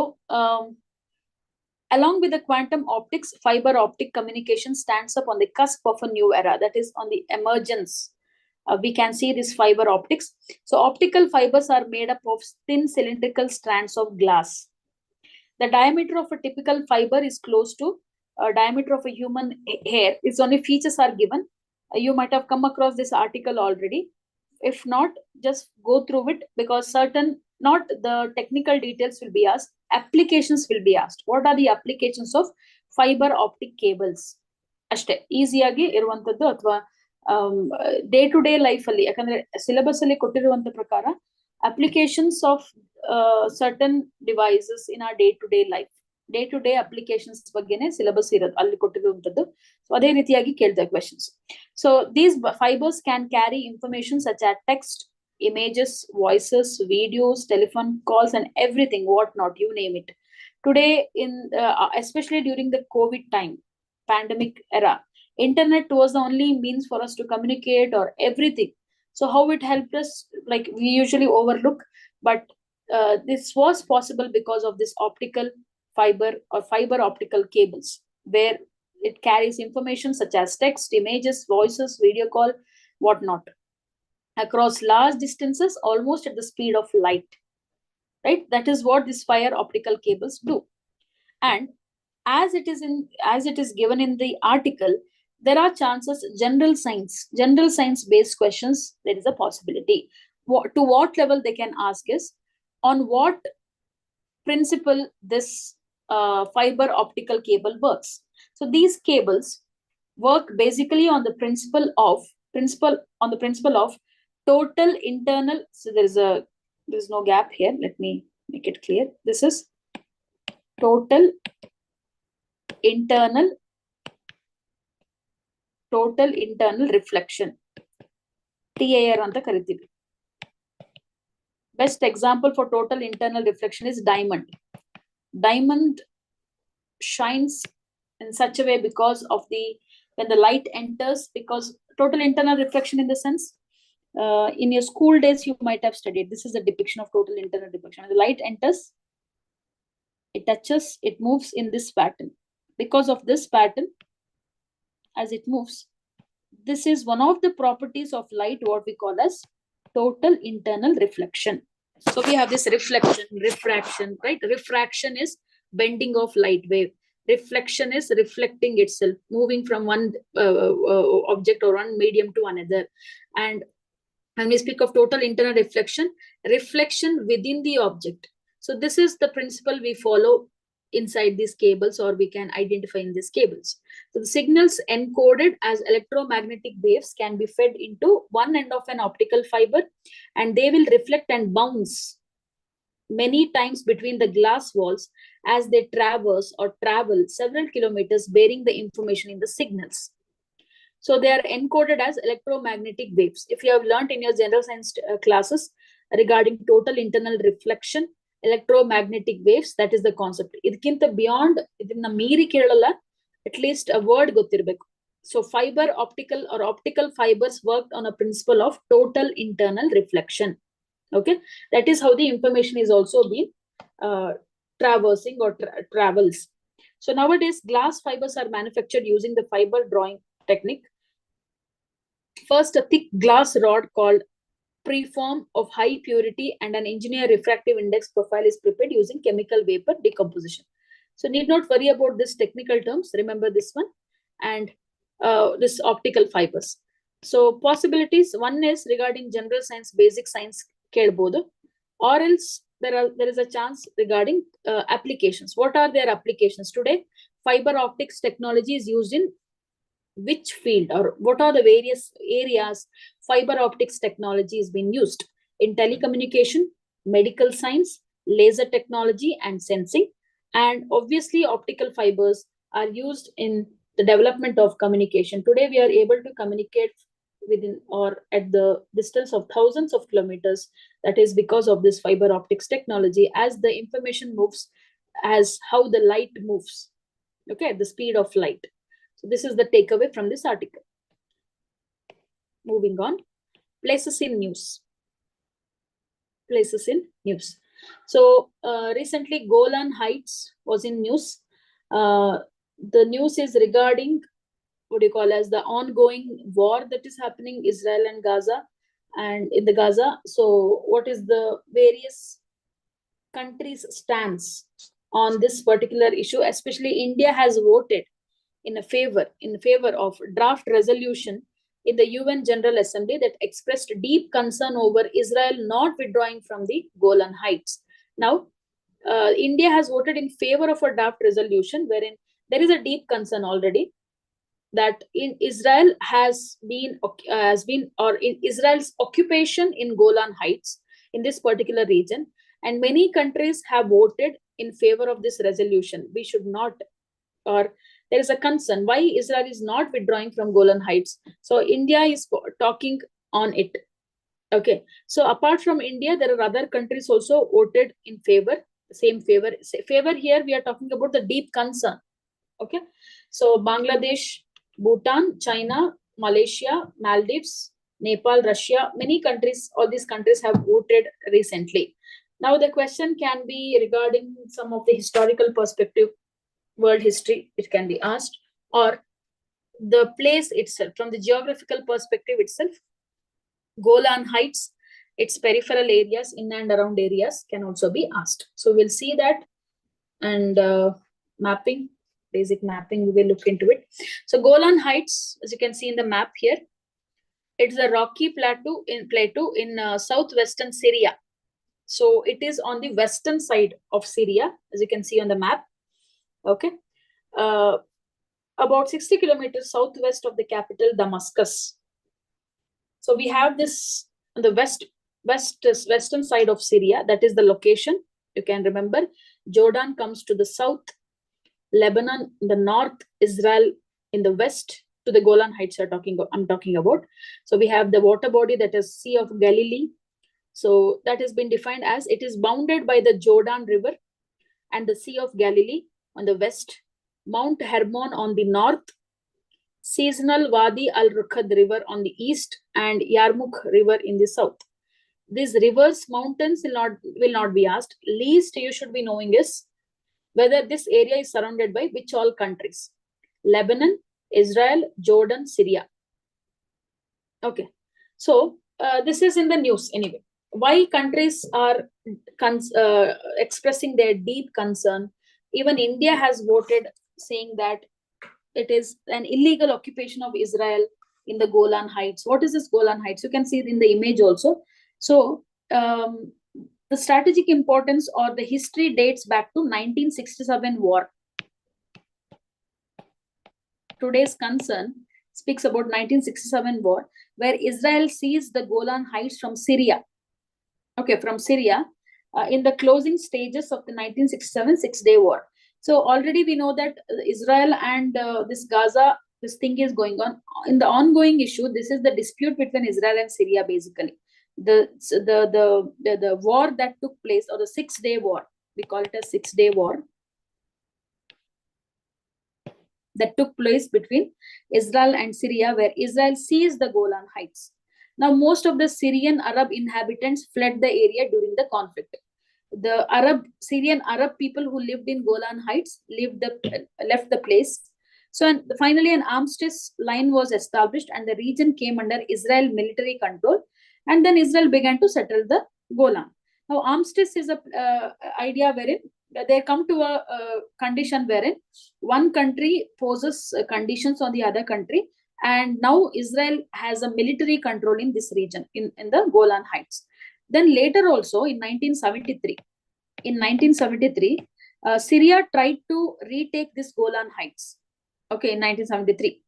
along with the quantum optics, fiber optic communication stands up on the cusp of a new era, that is on the emergence. We can see this fiber optics. So optical fibers are made up of thin cylindrical strands of glass. The diameter of a typical fiber is close to diameter of a human hair. Its only features are given. You might have come across this article already. If not, just go through it, because certain, not the technical details will be asked, applications will be asked. What are the applications of fiber optic cables? ಅಷ್ಟೇ ಈಸಿಯಾಗಿ ಇರುವಂತದ್ದು ಅಥವಾ day to day life ಅಲ್ಲಿ, ಯಾಕಂದ್ರೆ syllabus ಅಲ್ಲಿ ಕೊಟ್ಟಿರುವಂತ ಪ್ರಕಾರ applications of certain devices in our day to day applications ಬಗ್ಗೆನೆ ಸಿಲೆಬಸ್ ಇರೋದು ಅಲ್ಲಿ ಕೊಟ್ಟಿರುವಂತದ್ದು. ಸೊ ಅದೇ ರೀತಿಯಾಗಿ ಕೇಳ್ತಾರೆ questions. So these fibres can carry information such as text, images, voices, videos, telephone calls, and everything, what not, you name it. Today, especially during the COVID time, pandemic era, internet was the only means for us to communicate or everything. So how it helped us, like we usually overlook, but this was possible because of this optical fiber or fiber optical cables, where it carries information such as text, images, voices, video call, whatnot, across large distances almost at the speed of light, right? That is what these fiber optical cables do. And as it is given in the article, there are chances general science based questions, there is a possibility. To what level they can ask is, on what principle this fiber optical cable works. So these cables work basically on the principle of total internal, so there's no gap here, let me make it clear. This is total internal reflection, TIR anta kariತೀವಿ. Best example for total internal reflection is diamond. Diamond shines in such a way because of when the light enters, because total internal reflection in the sense, in your school days you might have studied, this is a depiction of total internal reflection. When the light enters, it touches, it moves in this pattern. Because of this pattern, as it moves, this is one of the properties of light, what we call as total internal reflection. So we have this refraction, right? Refraction is bending of light wave. Reflection is reflecting itself, moving from one object or one medium to another. And when we speak of total internal reflection within the object. So this is the principle we follow inside these cables, or we can identify in these cables. So the signals encoded as electromagnetic waves can be fed into one end of an optical fiber, and they will reflect and bounce many times between the glass walls as they traverse or travel several kilometers, bearing the information in the signals. So they are encoded as electromagnetic waves. If you have learnt in your general science classes regarding total internal reflection, electromagnetic waves, that is the concept. Idkinta beyond, idinna meeri kelala, at least a word gottirbeku. So fiber optical or optical fibers worked on a principle of total internal reflection. Okay, that is how the information is also being traversing or travels. So nowadays glass fibers are manufactured using the fiber drawing technique. First, a thick glass rod called preform of high purity and an engineered refractive index profile is prepared using chemical vapor decomposition. So need not worry about this technical terms. Remember this one. And this optical fibers. So possibilities, one is regarding general science, basic science kelbodu, or else there is a chance regarding applications. What are their applications today? Fiber optics technology is used in which field, or what are the various areas fiber optics technology is being used? In telecommunication, medical science, laser technology, and sensing. And obviously optical fibers are used in the development of communication. Today we are able to communicate within or at the distance of thousands of kilometers. That is because of this fiber optics technology, as the information moves, as how the light moves, okay, at the speed of light. So this is the takeaway from this article. Moving on, places in news. So recently Golan Heights was in news. The news is regarding what you call as the ongoing war that is happening Israel and Gaza, and in the Gaza. So what is the various countries' stance on this particular issue? Especially India has voted in favor of draft resolution in the UN General Assembly that expressed deep concern over Israel not withdrawing from the Golan Heights. Now, India has voted in favor of a draft resolution wherein there is a deep concern already. that in Israel has been or in Israel's occupation in Golan Heights in this particular region, and many countries have voted in favor of this resolution. We should not, or there is a concern why Israel is not withdrawing from Golan Heights. So India is talking on it. Okay. So apart from India, there are other countries also voted in favor. Same favor. Favor here we are talking about the deep concern. Okay. So Bangladesh, Bhutan, China, Malaysia, Maldives, Nepal, Russia, many countries, all these countries have voted recently. Now the question can be regarding some of the historical perspective, world history, it can be asked, or the place itself, from the geographical perspective itself. Golan Heights, its peripheral areas, in and around areas can also be asked. So we'll see that, and mapping, basic mapping, we will look into it. So Golan Heights, as you can see in the map here, it's a rocky plateau in southwestern Syria. So it is on the western side of Syria, as you can see on the map. Okay. About 60 kilometers southwest of the capital, Damascus. So we have this on the western side of Syria. That is the location. You can remember, Jordan comes to the south, Lebanon in the north, Israel in the west, to the Golan Heights I'm talking about. So we have the water body, that is Sea of Galilee. So that has been defined as it is bounded by the Jordan River and the Sea of Galilee on the west, Mount Hermon on the north, seasonal Wadi al-Rukhad River on the east, and Yarmouk River in the south. These rivers, mountains will not be asked. Least you should be knowing is whether this area is surrounded by which all countries: Lebanon, Israel, Jordan, Syria. Okay, so this is in the news anyway. Why countries are expressing their deep concern? Even India has voted saying that it is an illegal occupation of Israel in the Golan Heights. What is this Golan Heights? You can see it in the image also. So the strategic importance or the history dates back to 1967 war. Today's concern speaks about 1967 war, where Israel seized the Golan Heights from Syria. Okay, from Syria in the closing stages of the 1967 Six-Day War. So already we know that Israel and this Gaza, this thing is going on. In the ongoing issue, this is the dispute between Israel and Syria, basically. The war that took place, or the Six-Day War, we call it a Six-Day War, that took place between Israel and Syria, where Israel seized the Golan Heights. Now, most of the Syrian Arab inhabitants fled the area during the conflict. The Syrian Arab people who lived in Golan Heights left the place. So finally, an armistice line was established, and the region came under Israel military control. And then Israel began to settle the Golan. Now, armistice is a idea wherein they come to a condition wherein one country poses conditions on the other country, and now Israel has a military control in this region, in the Golan Heights. Then later also in 1973, Syria tried to retake this Golan Heights. Okay, in 1973.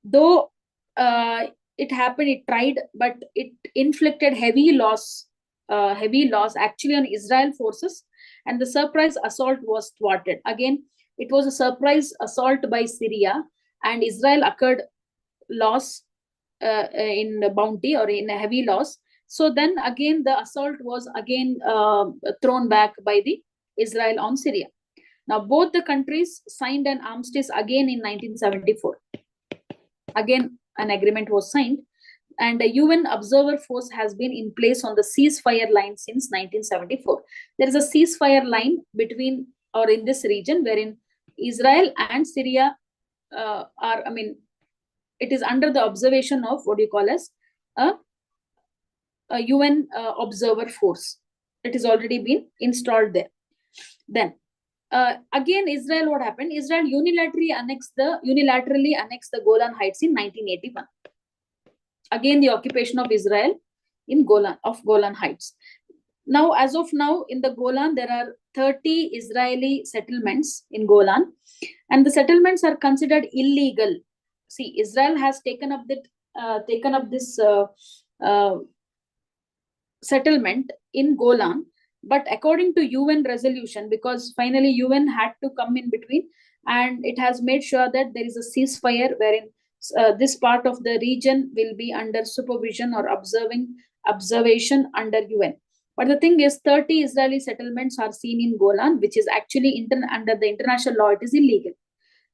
Though it happened, it tried, but it inflicted heavy loss actually on Israel forces, and the surprise assault was thwarted. Again, it was a surprise assault by Syria, and Israel occurred loss in bounty, or in a heavy loss. So then again, the assault was again thrown back by the Israel on Syria. Now, both the countries signed an armistice again in 1974. Again, an agreement was signed, and a UN observer force has been in place on the ceasefire line since 1974. There is a ceasefire line between, or in this region, wherein Israel and Syria it is under the observation of what you call as a UN observer force. It has already been installed there. Then again, Israel, what happened? Israel unilaterally annexed the Golan Heights in 1981. Again, the occupation of Israel in Golan Heights. Now, as of now, in the Golan, there are 30 Israeli settlements in Golan, and the settlements are considered illegal see, Israel has taken up this settlement in Golan, but according to UN resolution, because finally UN had to come in between, and it has made sure that there is a ceasefire wherein this part of the region will be under supervision or observation under UN. But the thing is, 30 Israeli settlements are seen in Golan, which is actually under the international law, it is illegal.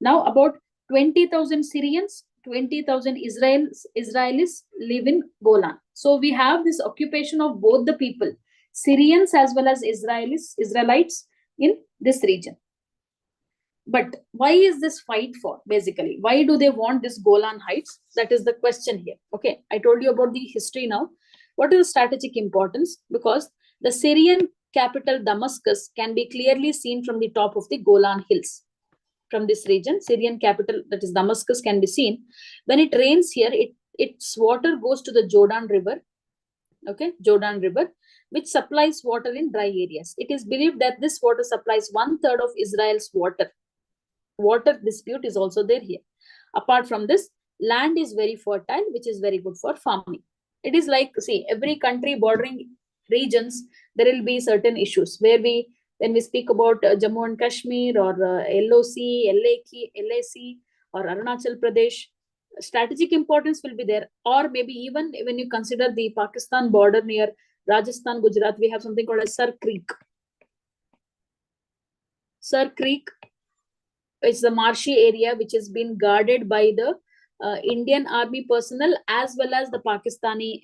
Now, about 20,000 Syrians, 20,000 Israelis live in Golan. So we have this occupation of both the people, Syrians as well as Israelites in this region. But why is this fight for, basically? Why do they want this Golan Heights? That is the question here. Okay, I told you about the history now. What is the strategic importance? Because the Syrian capital Damascus can be clearly seen from the top of the Golan Hills. From this region, Syrian capital, that is Damascus, can be seen. When it rains here, its water goes to the Jordan River, okay, Jordan River, which supplies water in dry areas. It is believed that this water supplies 1/3 of Israel's water. Water dispute is also there here. Apart from this, land is very fertile, which is very good for farming. It is like, see, every country bordering regions, there will be certain issues where when we speak about Jammu and Kashmir or LOC, LAC or Arunachal Pradesh, strategic importance will be there. Or maybe even when you consider the Pakistan border near Rajasthan, Gujarat, we have something called as Sar Creek. Sar Creek is the marshy area which has been guarded by the Indian army personnel as well as the Pakistani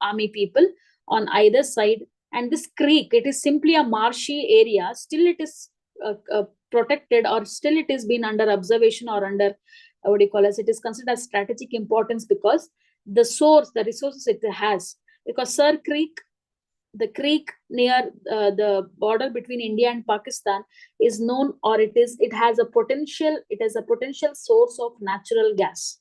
army people on either side. And this creek, it is simply a marshy area. Still it is protected, or still it is been under observation or under, what do you call it? It is considered as strategic importance because the resources it has. Because Sar Creek, the creek near the border between India and Pakistan is known, or it has a potential source of natural gas.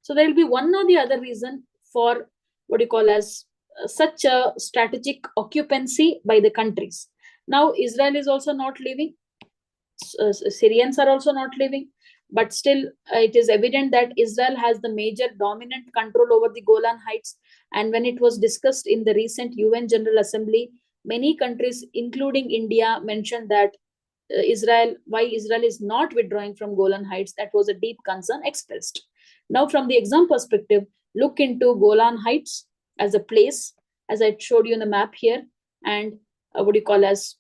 So there will be one or the other reason for what do you call as such a strategic occupancy by the countries. Now Israel is also not leaving, Syrians are also not leaving, but still it is evident that Israel has the major dominant control over the Golan Heights. And when it was discussed in the recent UN General Assembly, many countries including India mentioned that why Israel is not withdrawing from Golan Heights, that was a deep concern expressed. Now from the exam perspective, look into Golan Heights as a place, as I showed you in the map here, and what do you call as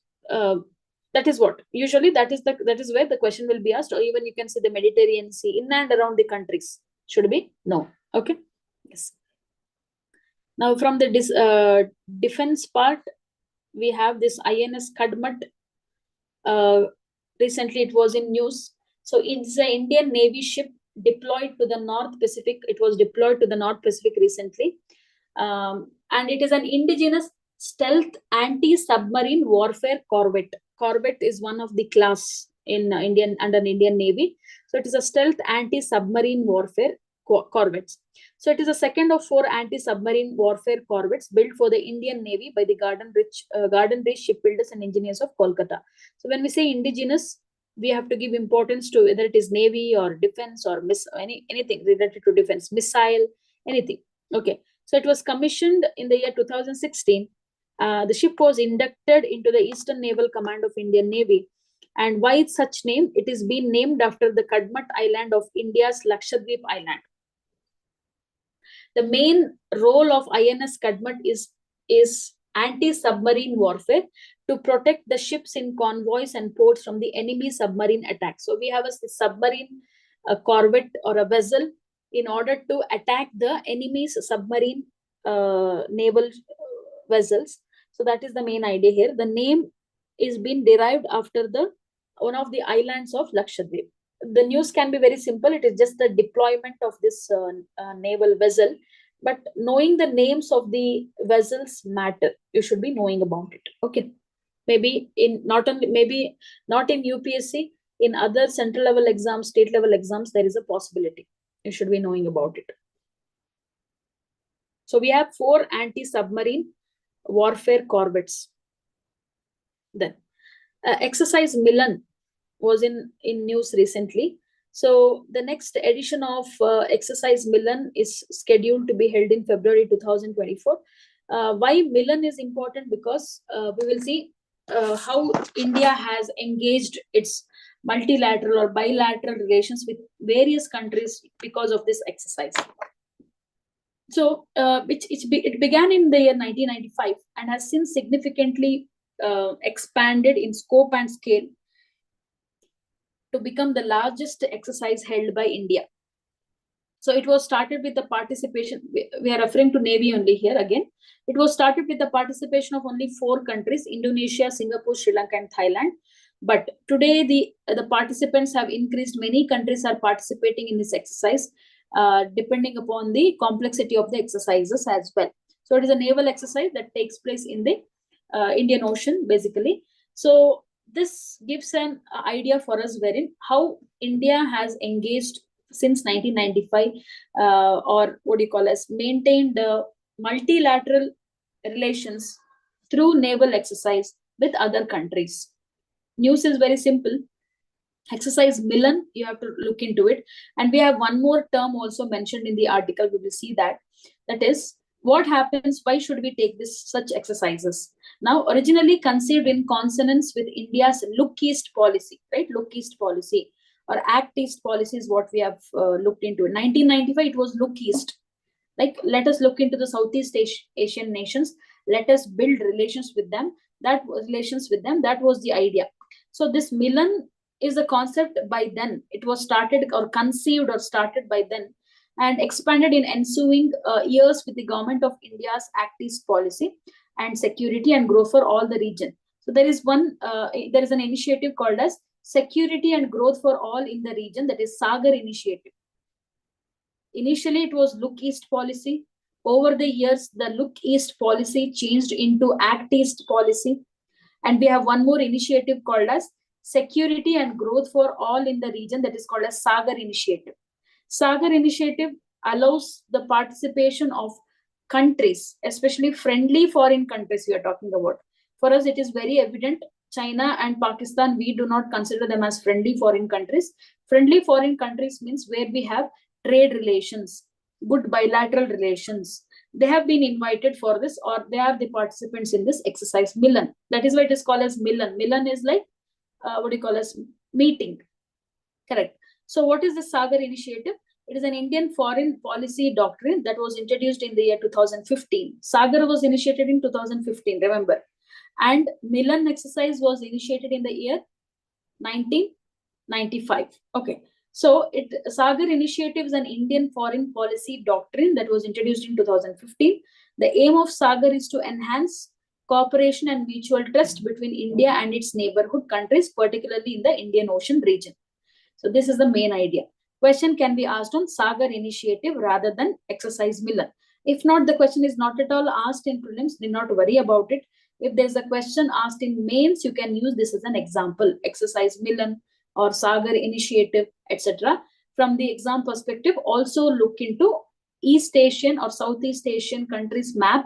that is what usually that is where the question will be asked. Or even you can see the Mediterranean Sea in and around the countries. Should be no. Okay, yes. Now from the defense part, we have this INS Kadmat. Recently it was in news. So it's an Indian Navy ship deployed to the North Pacific. It was deployed to the North Pacific recently. And it is an indigenous stealth anti-submarine warfare corvette. Corvette is one of the class in under Indian Navy. So it is a stealth anti-submarine warfare corvettes. So it is a second of 4 anti-submarine warfare corvettes built for the Indian Navy by the Garden Rich Shipbuilders and Engineers of Kolkata. So when we say indigenous, we have to give importance to whether it is Navy or defense or anything related to defense, missile, anything. Okay. So it was commissioned in the year 2016. The ship was inducted into the Eastern Naval Command of Indian Navy. And why it's such name? It is been named after the Kadmat Island of India's Lakshadweep Island. The main role of INS Kadmat is anti-submarine warfare to protect the ships in convoys and ports from the enemy submarine attacks. So we have a submarine, a corvette or a vessel in order to attack the enemy's submarine naval vessels. So that is the main idea here. The name is been derived after one of the islands of Lakshadweep. The news can be very simple. It is just the deployment of this naval vessel. But knowing the names of the vessels matter. You should be knowing about it. Okay. Maybe not in UPSC, in other central level exams, state level exams, there is a possibility. You should be knowing about it. So we have 4 anti-submarine warfare corvettes. Then exercise Milan was in news recently. So the next edition of Exercise Milan is scheduled to be held in February 2024. Why Milan is important? Because we will see how India has engaged its multilateral or bilateral relations with various countries because of this exercise. So it began in the year 1995 and has since significantly expanded in scope and scale to become the largest exercise held by India. So it was started with the participation, we are referring to Navy only here again. It was started with the participation of only 4 countries, Indonesia, Singapore, Sri Lanka, and Thailand. But today the participants have increased. Many countries are participating in this exercise, depending upon the complexity of the exercises as well. So it is a naval exercise that takes place in the Indian Ocean, basically. So this gives an idea for us wherein how India has engaged since 1995, or what do you call as maintained multilateral relations through naval exercise with other countries. News is very simple. Exercise Milan, you have to look into it. And we have one more term also mentioned in the article. We will see that. That is, what happens, why should we take such exercises? Now, originally conceived in consonance with India's Look East policy, right? Look East policy or Act East policy is what we have looked into. In 1995, it was Look East. Like, let us look into the Southeast Asian nations. Let us build relations with them. That was the idea. So this Milan is a concept by then. It was started or conceived or started by then and expanded in ensuing years with the government of India's Act East policy and security and growth for all the region. So there is an initiative called as Security and Growth for All in the region, that is Sagar initiative. Initially, it was Look East policy. Over the years, the Look East policy changed into Act East policy. And we have one more initiative called as Security and Growth for All in the region, that is called as Sagar initiative. Sagar initiative allows the participation of countries, especially friendly foreign countries we are talking about. For us, it is very evident. China and Pakistan, we do not consider them as friendly foreign countries. Friendly foreign countries means where we have trade relations, good bilateral relations. They have been invited for this, or they are the participants in this exercise Milan. That is why it is called as Milan. Milan is like what do you call as meeting. Correct. So what is the Sagar initiative? It is an Indian foreign policy doctrine that was introduced in the year 2015. Sagar was initiated in 2015, remember. And Milan exercise was initiated in the year 1995. Okay. So Sagar initiative is an Indian foreign policy doctrine that was introduced in 2015. The aim of Sagar is to enhance cooperation and mutual trust between India and its neighborhood countries, particularly in the Indian Ocean region. So this is the main idea. Question can be asked on Sagar initiative rather than exercise Milan. If not, the question is not at all asked in prelims. Do not worry about it. If there's a question asked in mains, you can use this as an example. Exercise Milan or Sagar initiative, etc. From the exam perspective, also look into East Asian or Southeast Asian countries map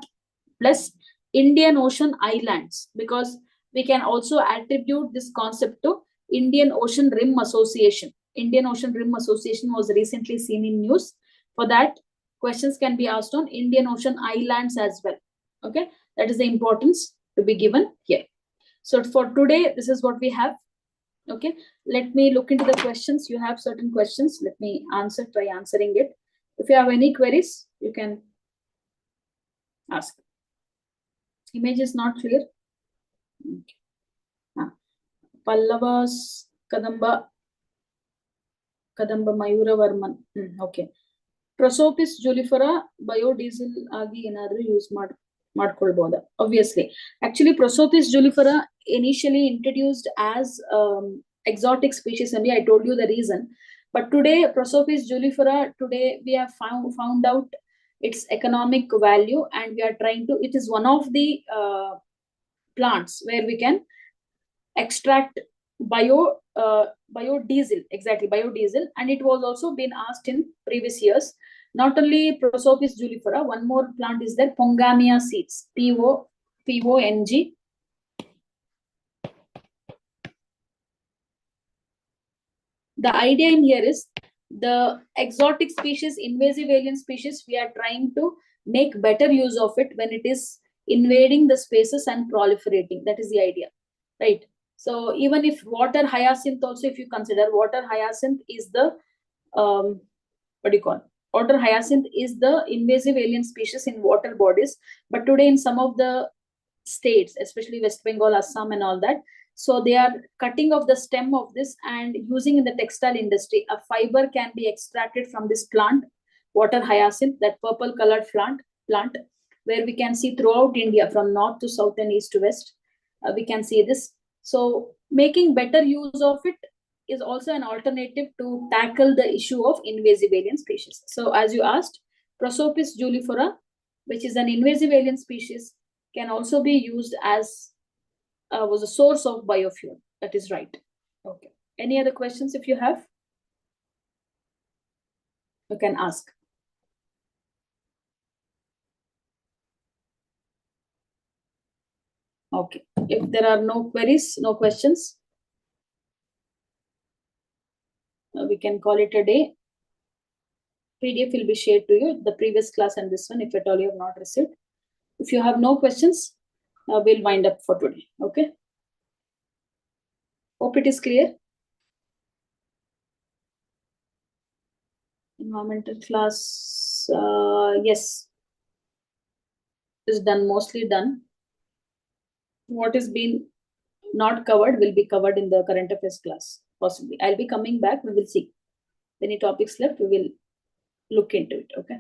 plus Indian Ocean islands, because we can also attribute this concept to Indian Ocean Rim Association. Indian Ocean Rim Association was recently seen in news. For that, questions can be asked on Indian Ocean islands as well. Okay, that is the importance to be given here. So for today, this is what we have. Okay, let me look into the questions. You have certain questions. Let me try answering it. If you have any queries, you can ask. Image is not clear. Okay. Pallavas Kadamba Mayura Varman. Okay. Prosopis julifera biodiesel agi enadru use ಮಾಡ್ಕೊಳ್ಬೋದಾ? Obviously. Actually, Prosopis julifera initially introduced as exotic species only. I told you the reason. But today, Prosopis julifera, today we have found out its economic value, and we are trying to, it is one of the plants where we can extract biodiesel, exactly, biodiesel. And it was also been asked in previous years. Not only Prosopis julifera, one more plant is there, Pongamia seeds, PONG. the idea in here is the exotic species, invasive alien species, we are trying to make better use of it when it is invading the spaces and proliferating. That is the idea, right? So even if water hyacinth also, if you consider water hyacinth is the what do you call? Water hyacinth is the invasive alien species in water bodies. But today in some of the states, especially West Bengal, Assam, and all that, so they are cutting off the stem of this and using in the textile industry. A fiber can be extracted from this plant, water hyacinth, that purple colored plant, where we can see throughout India from north to south and east to west. We can see this. So making better use of it is also an alternative to tackle the issue of invasive alien species. So as you asked, Prosopis julifera, which is an invasive alien species, can also be used as was a source of biofuel. That is right. Okay. Any other questions if you have? You can ask. Okay. If there are no queries, no questions, we can call it a day. PDF will be shared to you, the previous class and this one, if at all you have not received. If you have no questions, we'll wind up for today. Okay. Hope it is clear. Environmental class, yes, is done, mostly done. What is being not covered will be covered in the current affairs class, possibly. I'll be coming back, we will see. Any topics left, we will look into it, okay?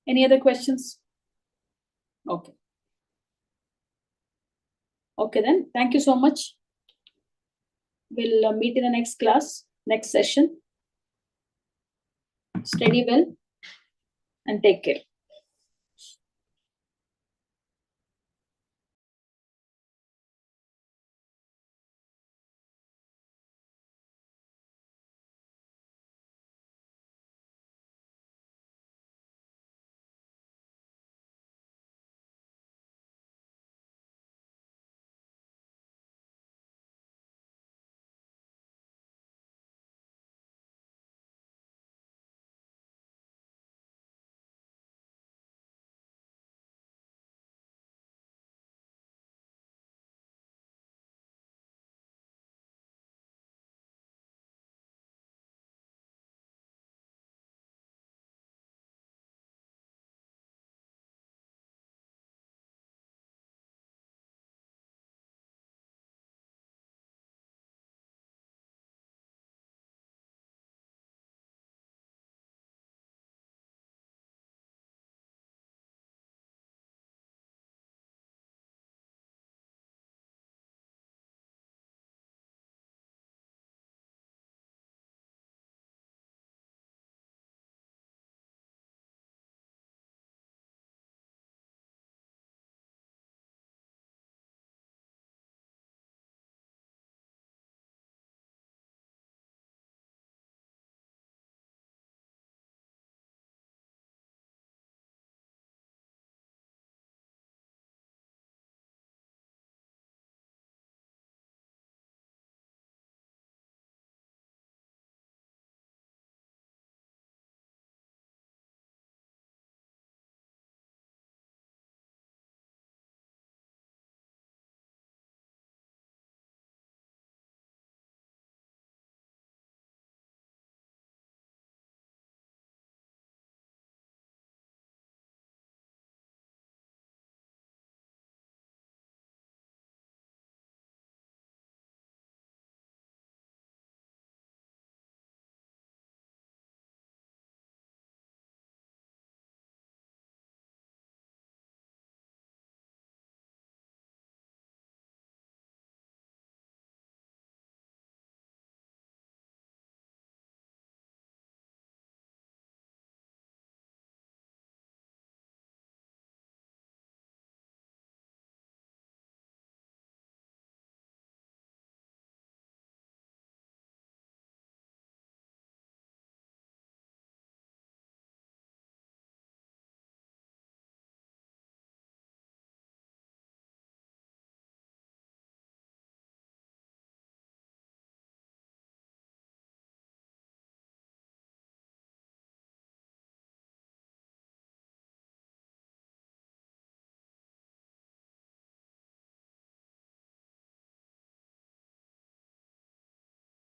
Any other questions? Okay. Okay then, thank you so much. We'll meet in the next class, next session. Study well and take care.